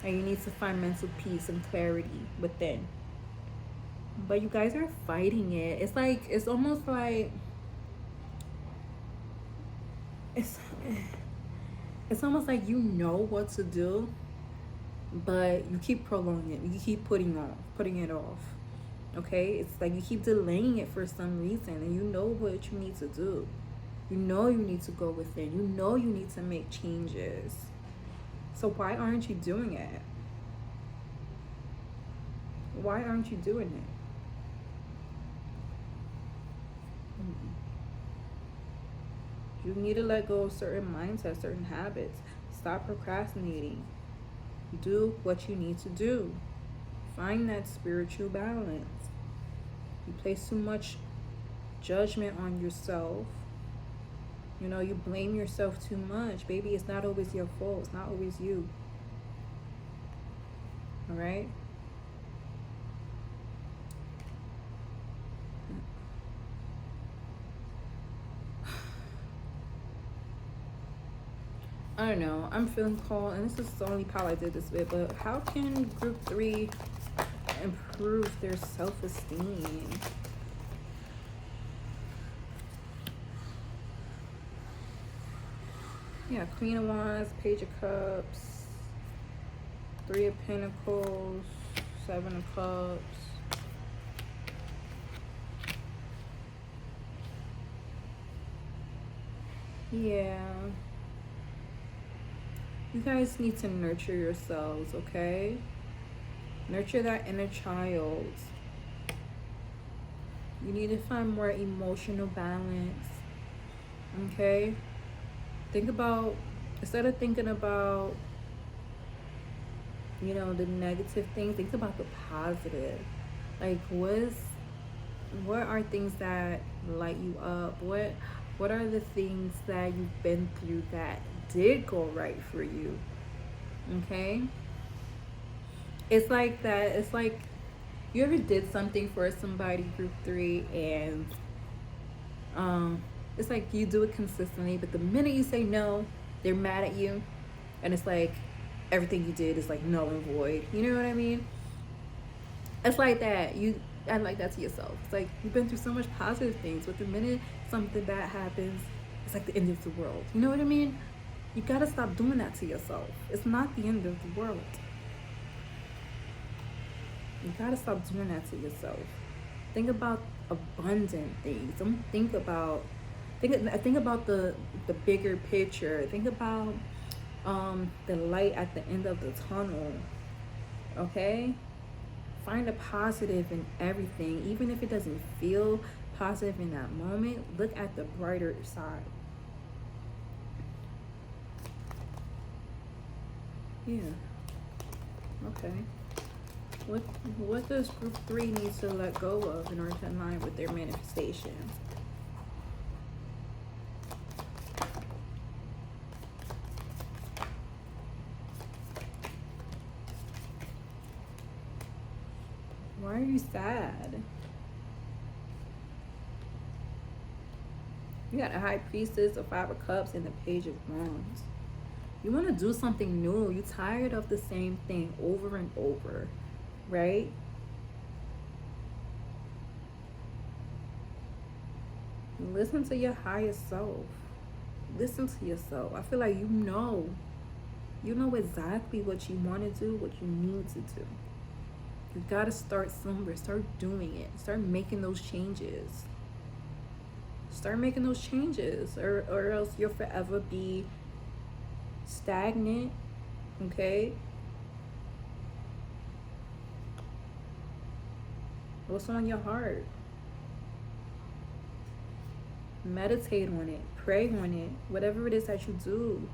and you need to find mental peace and clarity within. But you guys are fighting it. It's like, it's almost like it's almost like you know what to do, but you keep prolonging it. You keep putting it off. Okay, it's like you keep delaying it for some reason, and you know what you need to do. You know you need to go within. You know you need to make changes. So why aren't you doing it? Why aren't you doing it? You need to let go of certain mindsets, certain habits. Stop procrastinating. Do what you need to do. Find that spiritual balance. You place too much judgment on yourself. You know, you blame yourself too much. Baby, it's not always your fault. It's not always you. All right? I don't know. I'm feeling called, and this is the only pile I did this with, but how can group 3 improve their self-esteem? Yeah, Queen of Wands, Page of Cups, 3 of Pentacles, 7 of Cups. Yeah. You guys need to nurture yourselves, okay? Nurture that inner child. You need to find more emotional balance, okay? Think about, instead of thinking about, you know, the negative things, think about the positive. Like, what are things that light you up? What are the things that you've been through that did go right for you? Okay? It's like that. It's like you ever did something for somebody, group 3, and it's like you do it consistently, but the minute you say no, they're mad at you, and it's like everything you did is like null and void. You know what I mean? It's like that. You act like that to yourself. It's like you've been through so much positive things, but the minute something bad happens, it's like the end of the world. You know what I mean? You gotta stop doing that to yourself. It's not the end of the world. You gotta stop doing that to yourself. Think about abundant things. Don't think about think about the bigger picture. Think about the light at the end of the tunnel. Okay? Find a positive in everything. Even if it doesn't feel positive in that moment, look at the brighter side. Yeah. Okay. What does group 3 need to let go of in order to align with their manifestation? Why are you sad? You got a High Priestess, a 5 of Cups, and the Page of Wands. You want to do something new. You're tired of the same thing over and over, right? Listen to your higher self. Listen to yourself. I feel like you know exactly what you want to do, what you need to do. You gotta start somewhere. Start doing it. Start making those changes. Start making those changes, or else you'll forever be stagnant. Okay? What's on your heart? Meditate on it. Pray on it. Whatever it is that you do,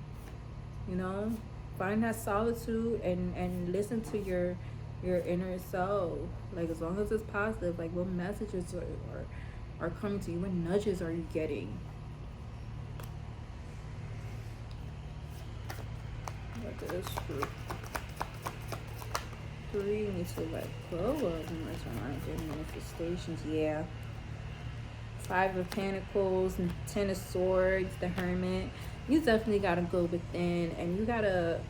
you know, find that solitude and listen to your inner self. Like, as long as it's positive, like, what messages are coming to you? What nudges are you getting? What does group 3 need to let go of in order to align their manifestations? Yeah. 5 of Pentacles and 10 of Swords, the Hermit. You definitely gotta go within, and you gotta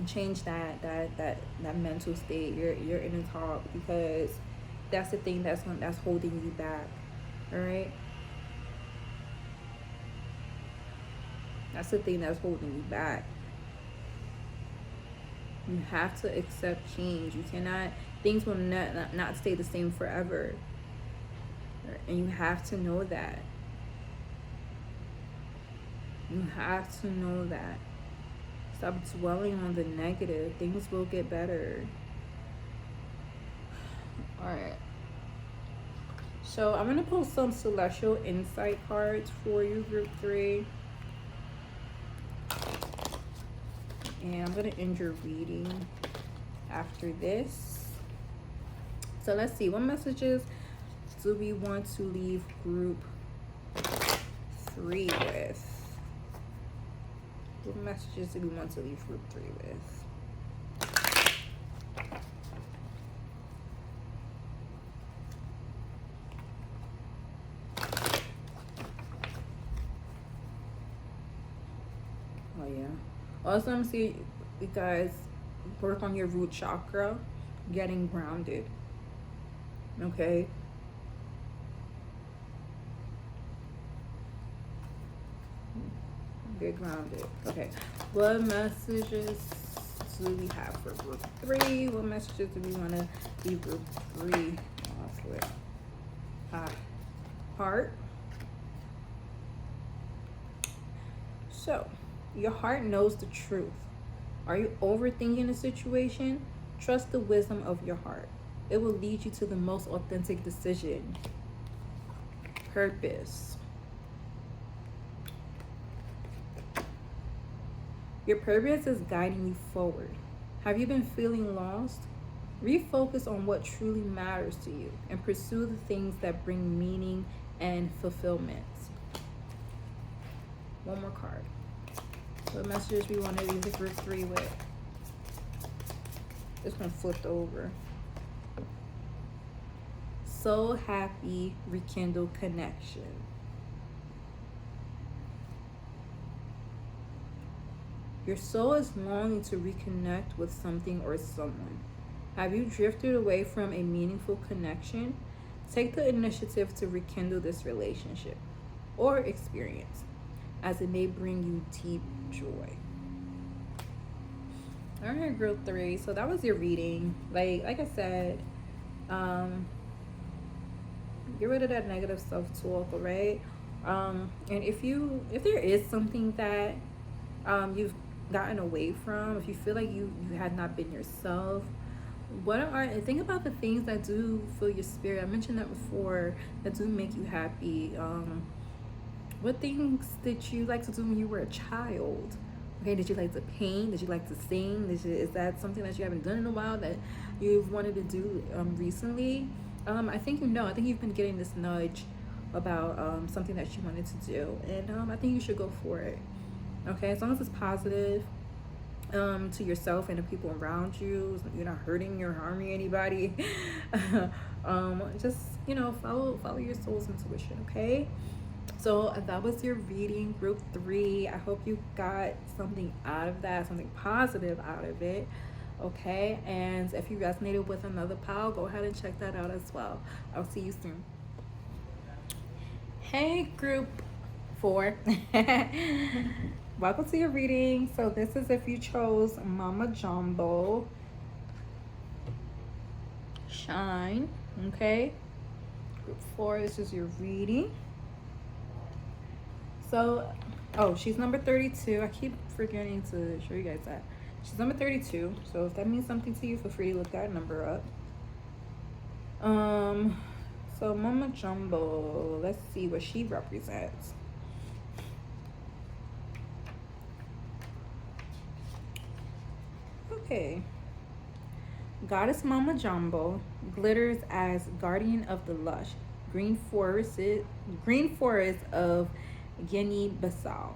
change that mental state, your inner talk, because that's the thing that's holding you back. All right, that's the thing that's holding you back. You have to accept change. You cannot, things will not stay the same forever, and you have to know that. You have to know that. Stop dwelling on the negative. Things will get better. Alright. So I'm going to pull some celestial insight cards for you, group 3. And I'm going to end your reading after this. So let's see. What messages do we want to leave group 3 with? What messages do we want to leave group 3 with? yeah. Also, I'm seeing you guys work on your root chakra, getting grounded. Okay. Get grounded. Okay. What messages do we have for group 3? What messages do we want to leave group 3 off with? Heart. So, your heart knows the truth. Are you overthinking the situation? Trust the wisdom of your heart. It will lead you to the most authentic decision. Purpose. Your purpose is guiding you forward. Have you been feeling lost? Refocus on what truly matters to you and pursue the things that bring meaning and fulfillment. One more card. What messages we want to leave the group 3 with? This one flipped over. So happy, rekindle connection. Your soul is longing to reconnect with something or someone. Have you drifted away from a meaningful connection? Take the initiative to rekindle this relationship or experience, as it may bring you deep joy. All right, group 3. So that was your reading. Like I said, get rid of that negative self-talk, all right? And if there is something that you've gotten away from, if you feel like you had not been yourself, think about the things that do fill your spirit. I mentioned that before, that do make you happy. What things did you like to do when you were a child? Okay, did you like to paint? Did you like to sing? Is that something that you haven't done in a while that you've wanted to do recently? I think you've been getting this nudge about something that you wanted to do, and I think you should go for it. Okay, as long as it's positive to yourself and the people around you, you're not hurting or harming anybody. Just follow your soul's intuition. Okay. So that was your reading, group 3. I hope you got something out of that, something positive out of it. Okay, and if you resonated with another pile, go ahead and check that out as well. I'll see you soon. Hey, group 4. Welcome to your reading. So this is if you chose Mama Jumbo. Shine. Okay. Group 4, this is your reading. So, she's number 32. I keep forgetting to show you guys that. She's number 32. So if that means something to you, feel free to look that number up. So Mama Jumbo, let's see what she represents. Okay. Goddess Mama Jumbo glitters as guardian of the lush green forest of Guinea-Bissau.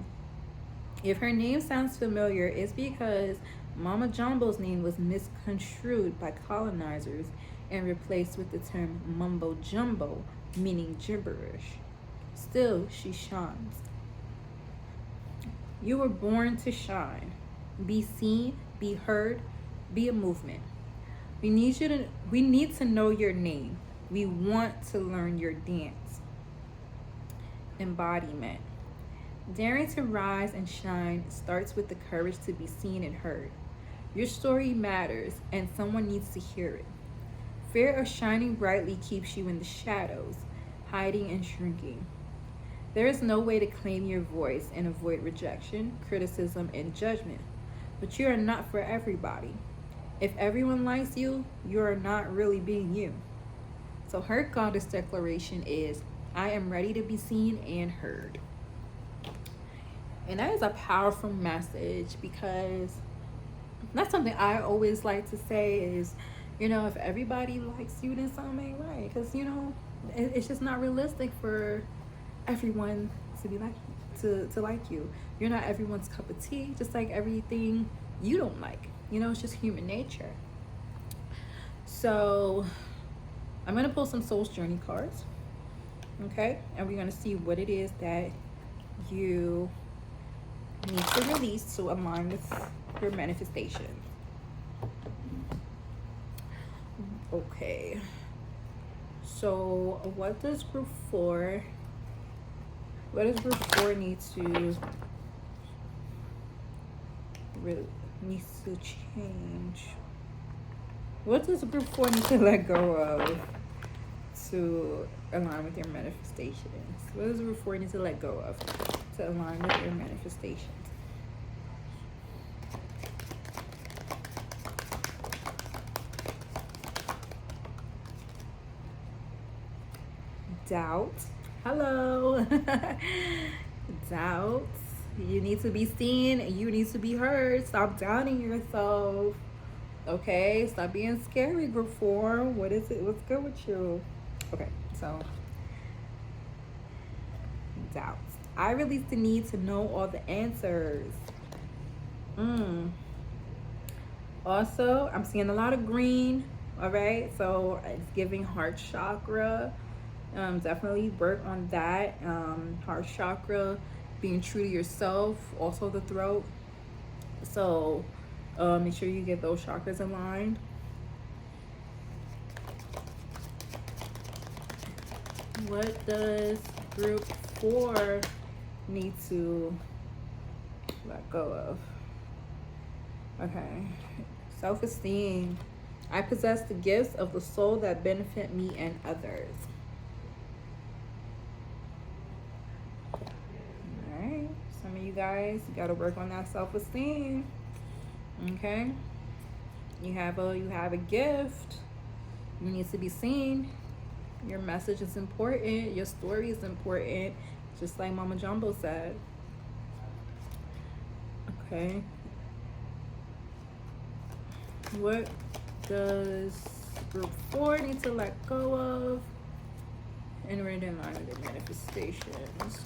If her name sounds familiar, it's because Mama Jumbo's name was misconstrued by colonizers and replaced with the term mumbo jumbo, meaning gibberish. Still, she shines. You were born to shine. Be seen, be heard, be a movement. We need to know your name. We want to learn your dance. Embodiment. Daring to rise and shine starts with the courage to be seen and heard. Your story matters, and someone needs to hear it. Fear of shining brightly keeps you in the shadows, hiding and shrinking. There is no way to claim your voice and avoid rejection, criticism, and judgment. But you are not for everybody. If everyone likes you, you are not really being you. So her goddess declaration is, I am ready to be seen and heard. And that is a powerful message, because that's something I always like to say is, if everybody likes you, then something ain't right. Because, it's just not realistic for everyone to be like to like you. You're not everyone's cup of tea, just like everything you don't like. It's just human nature. So I'm going to pull some Soul's Journey cards. Okay? And we're going to see what it is that you needs to release to align with your manifestation. Okay. So what does group 4 need to needs to change? What does group 4 need to let go of to align with your manifestations? What does group 4 need to let go of to align with your manifestations? Doubt. Hello. Doubt. You need to be seen. You need to be heard. Stop doubting yourself. Okay? Stop being scary, group 4. What is it? What's good with you? Okay, so doubt. I release the need to know all the answers. Also, I'm seeing a lot of green. All right, so it's giving heart chakra. Definitely work on that. Heart chakra, being true to yourself, also the throat. So make sure you get those chakras aligned. What does group 4 need to let go of? Okay, self-esteem. I possess the gifts of the soul that benefit me and others. Alright, some of you guys, you gotta work on that self-esteem. Okay? You have a gift. You need to be seen. Your message is important. Your story is important. Just like Mama Jumbo said. Okay. What does group 4 need to let go of in order to align with their manifestations?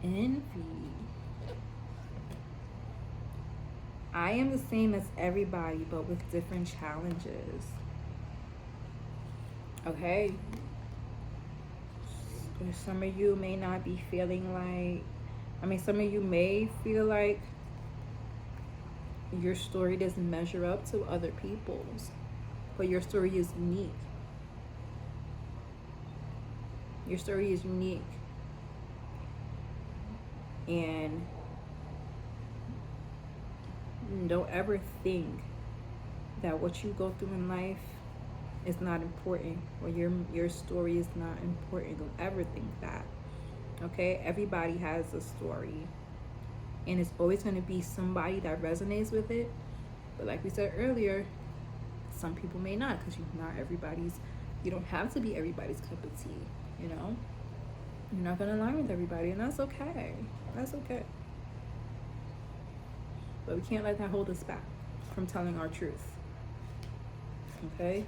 Envy. I am the same as everybody, but with different challenges. Okay. Some of you may not be feeling like, some of you may feel like your story doesn't measure up to other people's, but your story is unique. Your story is unique. And don't ever think that what you go through in life is not important, or your story is not important. Don't ever think that. Okay? Everybody has a story. And it's always going to be somebody that resonates with it. But like we said earlier, some people may not, because you don't have to be everybody's cup of tea, you know? You're not going to align with everybody, and that's okay. That's okay. But we can't let that hold us back from telling our truth. Okay?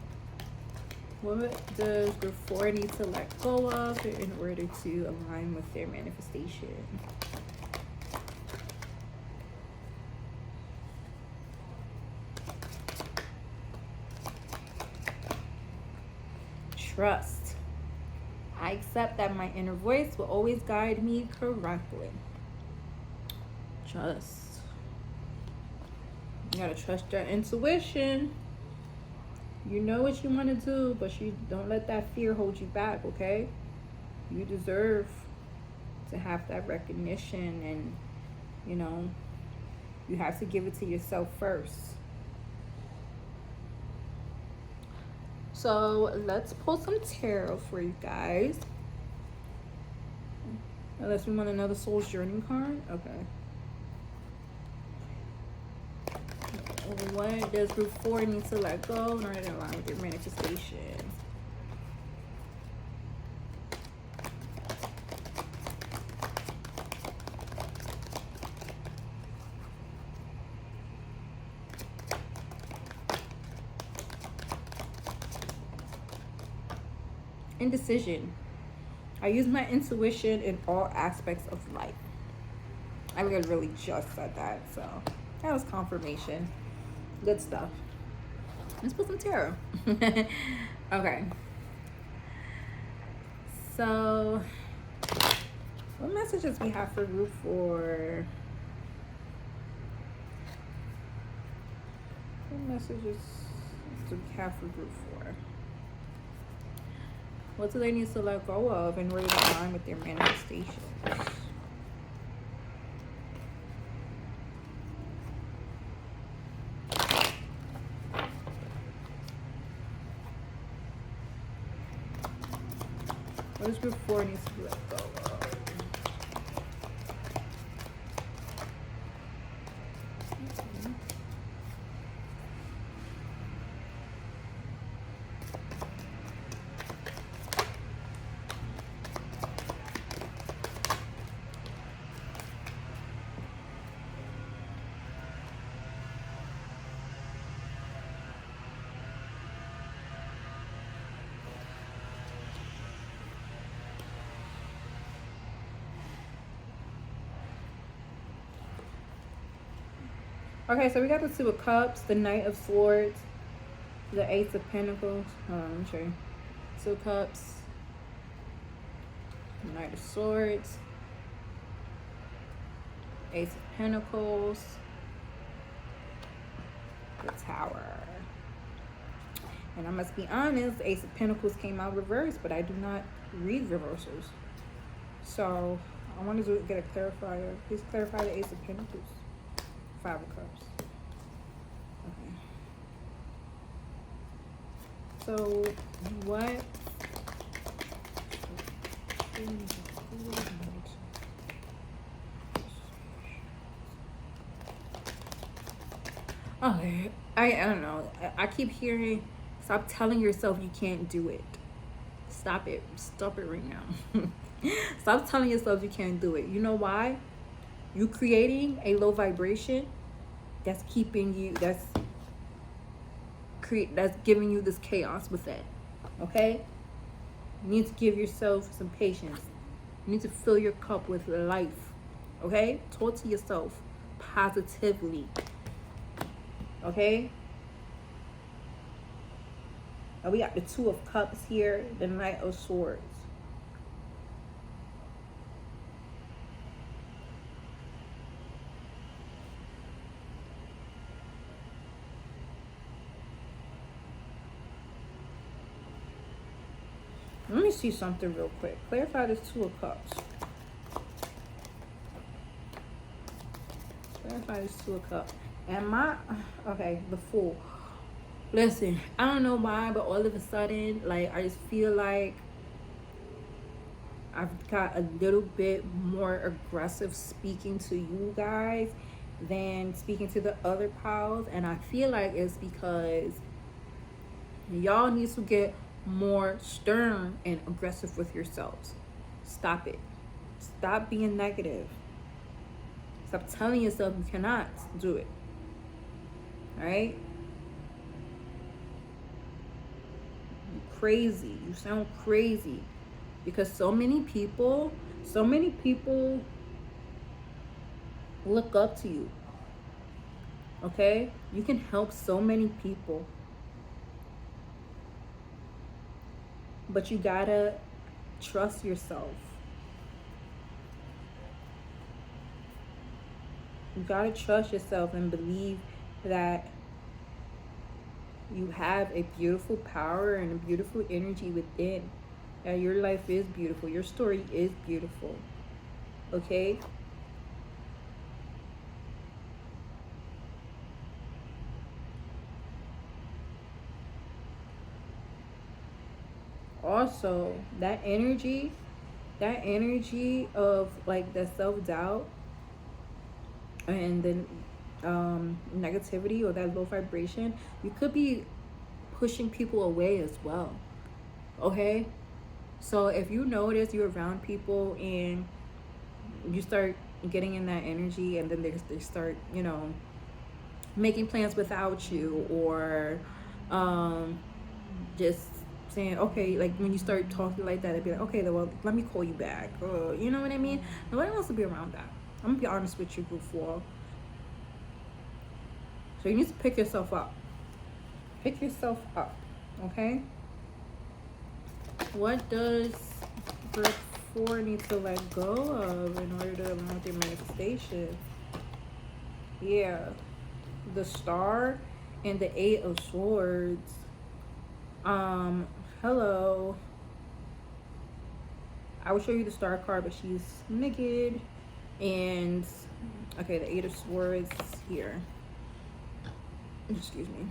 What does group 4 need to let go of in order to align with their manifestation? Trust. I accept that my inner voice will always guide me correctly. Trust. You gotta trust your intuition. You know what you want to do, but you don't let that fear hold you back, okay? You deserve to have that recognition, and you have to give it to yourself first. So let's pull some tarot for you guys. Unless we want another soul's journey card. Okay. What does group 4 need to let go in order to align with your manifestation? Indecision. I use my intuition in all aspects of life. I literally just said that, so that was confirmation. Good stuff. Let's put some tarot. Okay. So What messages we have for group 4? What messages do we have for group 4? What do they need to let go of in order to align with their manifestations? What does group 4 needs to let go of? Okay, so we got the Two of Cups, the Knight of Swords, the Ace of Pentacles. Hold on, let me show you. Two of Cups, Knight of Swords, Ace of Pentacles, the Tower. And I must be honest, Ace of Pentacles came out reversed, but I do not read reversals. So I wanted to get a clarifier. Please clarify the Ace of Pentacles. Five of Cups. Okay. So what? Okay, I don't know. I keep hearing, stop telling yourself you can't do it. Stop it. Stop it right now. Stop telling yourself you can't do it. You know why? You creating a low vibration that's keeping you, that's giving you this chaos with it. Okay? You need to give yourself some patience. You need to fill your cup with life. Okay? Talk to yourself positively. Okay? Now we got the Two of Cups here, the Knight of Swords. Let me see something real quick. Clarify this Two of Cups. Clarify this Two of Cups. And okay, the Fool. Listen, I don't know why, but all of a sudden, like, I just feel like I've got a little bit more aggressive speaking to you guys than speaking to the other pals. And I feel like it's because y'all need to get more stern and aggressive with yourselves. Stop it. Stop being negative. Stop telling yourself you cannot do it. All right? You're crazy. You sound crazy because so many people look up to you. Okay? You can help so many people. But you gotta trust yourself. You gotta trust yourself and believe that you have a beautiful power and a beautiful energy within. That your life is beautiful. Your story is beautiful. Okay? Also, that energy of like the self-doubt and then negativity or that low vibration, you could be pushing people away as well. Okay? So if you notice you're around people and you start getting in that energy and then they start, you know, making plans without you or just saying, okay, like when you start talking like that, it'd be like, okay, well, let me call you back. You know what I mean? Nobody wants to be around that. I'm gonna be honest with you, group 4. So you need to pick yourself up. Pick yourself up, okay? What does group 4 needs to let go of in order to align with your manifestation. Yeah. The Star and the 8 of Swords. Hello. I will show you the Star card, but she's naked. And okay, the 8 of Swords here. Excuse me.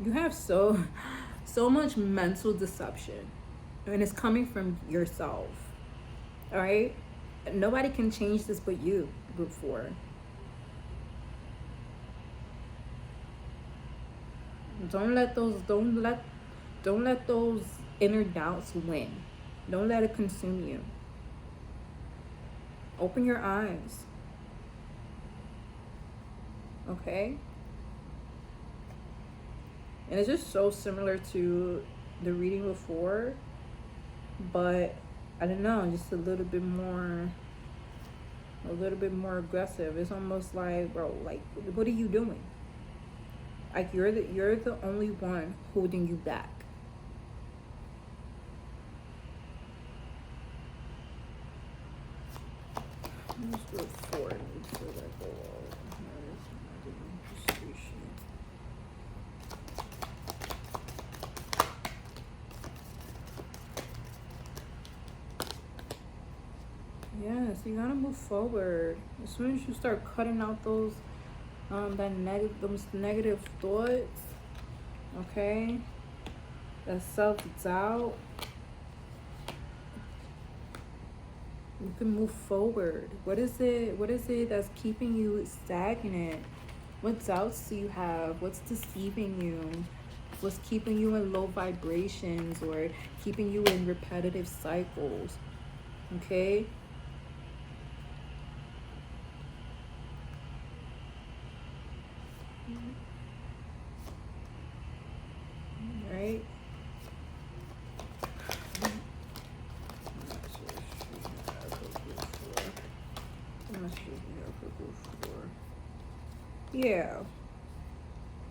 You have so much mental deception, and it's coming from yourself. All right, nobody can change this but you, group 4. Don't let those inner doubts win. Don't let it consume you. Open your eyes. Okay? And it's just so similar to the reading before, but I don't know, just a little bit more aggressive. It's almost like, bro, like, what are you doing? Like, you're the only one holding you back. Let's do it 4. Yes, you gotta move forward. As soon as you start cutting out those negative thoughts, okay, that self-doubt, you can move forward. What is it that's keeping you stagnant? What doubts do you have? What's deceiving you? What's keeping you in low vibrations or keeping you in repetitive cycles? Okay? Right? Yeah.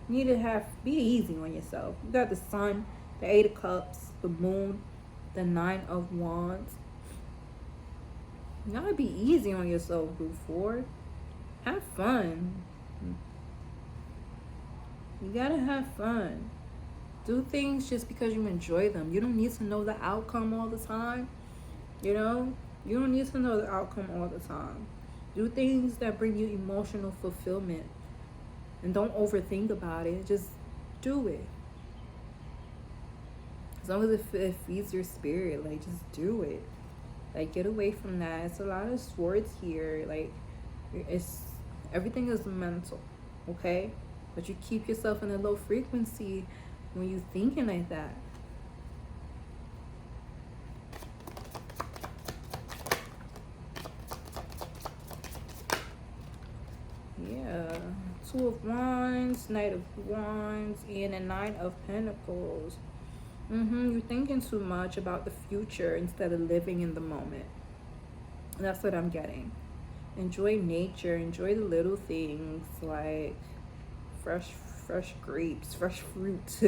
You need to be easy on yourself. You got the Sun, the 8 of Cups, the Moon, the 9 of Wands. You gotta be easy on yourself, group 4. Have fun. You gotta have fun. Do things just because you enjoy them. You don't need to know the outcome all the time. You know? You don't need to know the outcome all the time. Do things that bring you emotional fulfillment. And don't overthink about it. Just do it. As long as it feeds your spirit, like, just do it. Like, get away from that. It's a lot of swords here. Like, everything is mental, okay? But you keep yourself in a low frequency when you're thinking like that. Yeah. 2 of Wands, Knight of Wands, and a 9 of Pentacles. You're thinking too much about the future instead of living in the moment. That's what I'm getting. Enjoy nature. Enjoy the little things like fresh grapes, fresh fruit,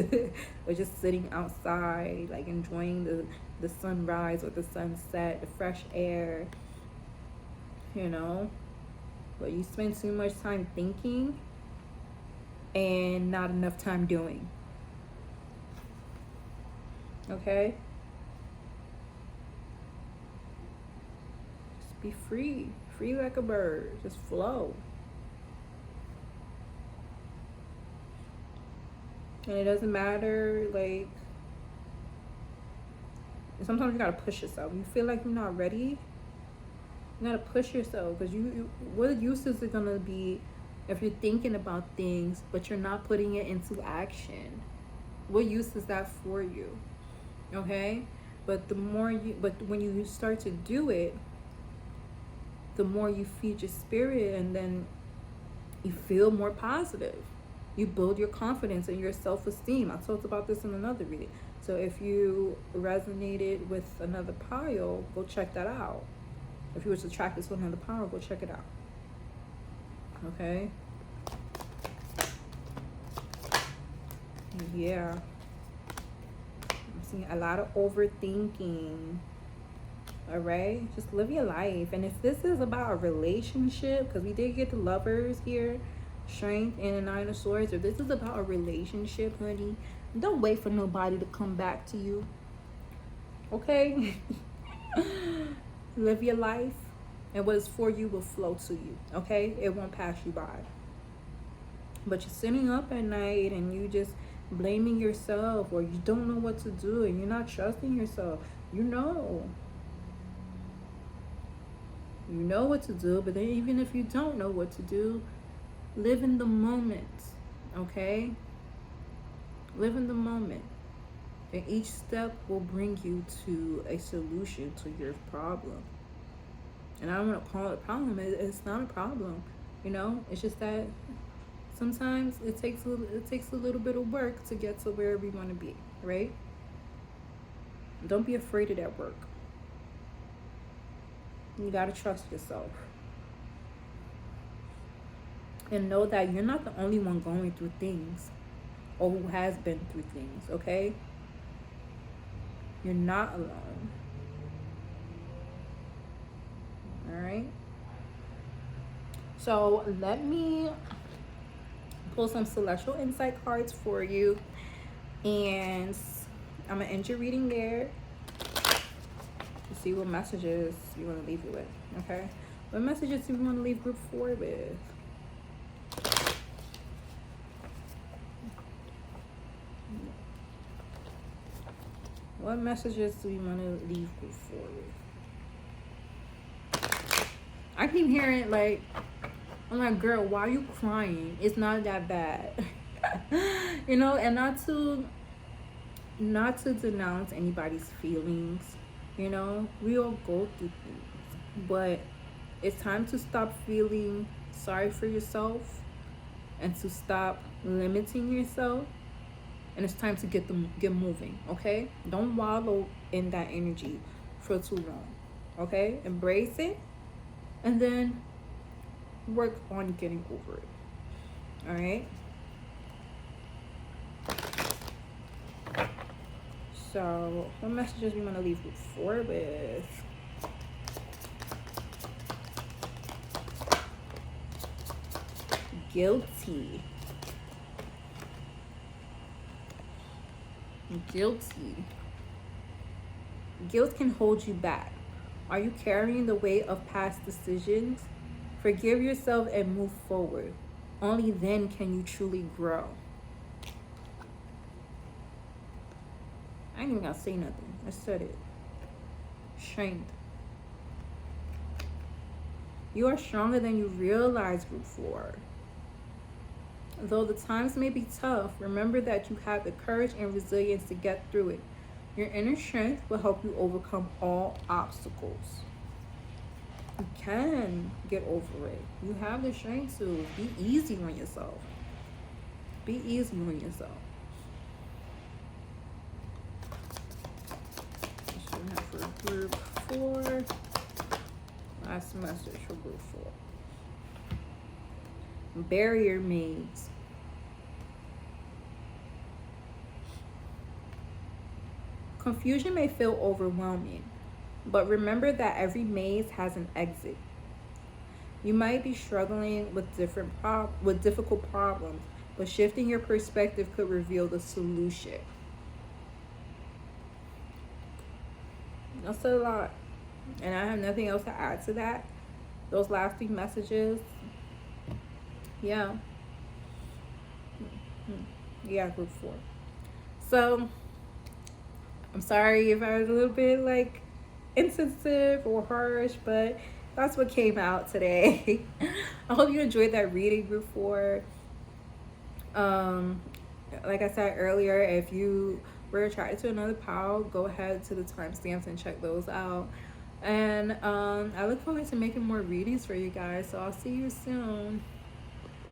or just sitting outside, like enjoying the sunrise or the sunset, the fresh air, you know. But you spend too much time thinking and not enough time doing. Okay? Just be free. Free like a bird. Just flow. And it doesn't matter, like, sometimes you gotta push yourself. You feel like you're not ready, you gotta push yourself, because what use is it gonna be if you're thinking about things but you're not putting it into action? What use is that for you? Okay? But when you start to do it, the more you feed your spirit, and then you feel more positive. You build your confidence and your self-esteem. I talked about this in another reading. So if you resonated with another pile, go check that out. If you was attracted to another pile, go check it out. Okay? Yeah. I'm seeing a lot of overthinking. All right? Just live your life. And if this is about a relationship, because we did get the Lovers here, Strength and the Nine of Swords. If this is about a relationship, honey, don't wait for nobody to come back to you. Okay? Live your life, and what is for you will flow to you. Okay? It won't pass you by. But you're sitting up at night and you just blaming yourself, or you don't know what to do, and you're not trusting yourself. You know what to do, but then even if you don't know what to do, live in the moment. Okay? Live in the moment, and each step will bring you to a solution to your problem. And I don't want to call it a problem. It's not a problem, you know. It's just that sometimes it takes a little bit of work to get to where we want to be, right? Don't be afraid of that work. You got to trust yourself. And know that you're not the only one going through things, or who has been through things, okay? You're not alone. All right? So let me pull some celestial insight cards for you, and I'm gonna end your reading there. See what messages you want to leave it with. Okay, what messages do you want to leave group 4 with? What messages do you want to leave group 4 with? I keep hearing, like, I'm like, girl, why are you crying? It's not that bad. You know, and not to denounce anybody's feelings. You know, we all go through things, but it's time to stop feeling sorry for yourself and to stop limiting yourself. And it's time to get moving. Okay, don't wallow in that energy for too long. Okay, embrace it, and then work on getting over it. All right. So, what messages we want to leave group 4 with? Guilty. Guilt can hold you back. Are you carrying the weight of past decisions? Forgive yourself and move forward. Only then can you truly grow. I ain't even gotta say nothing. I said it. Strength. You are stronger than you realize, group 4. Though the times may be tough, remember that you have the courage and resilience to get through it. Your inner strength will help you overcome all obstacles. You can get over it. You have the strength to. Be easy on yourself. Be easy on yourself. For group 4, last message for group 4. Barrier maze. Confusion may feel overwhelming, but remember that every maze has an exit. You might be struggling with difficult problems, but shifting your perspective could reveal the solution. That's a lot, and I have nothing else to add to that. Those last 3 messages, yeah, group 4. So I'm sorry if I was a little bit like insensitive or harsh, but that's what came out today. I hope you enjoyed that reading, group 4. Like I said earlier, if you were attracted to another pile, go ahead to the timestamps and check those out. And I look forward to making more readings for you guys. So I'll see you soon.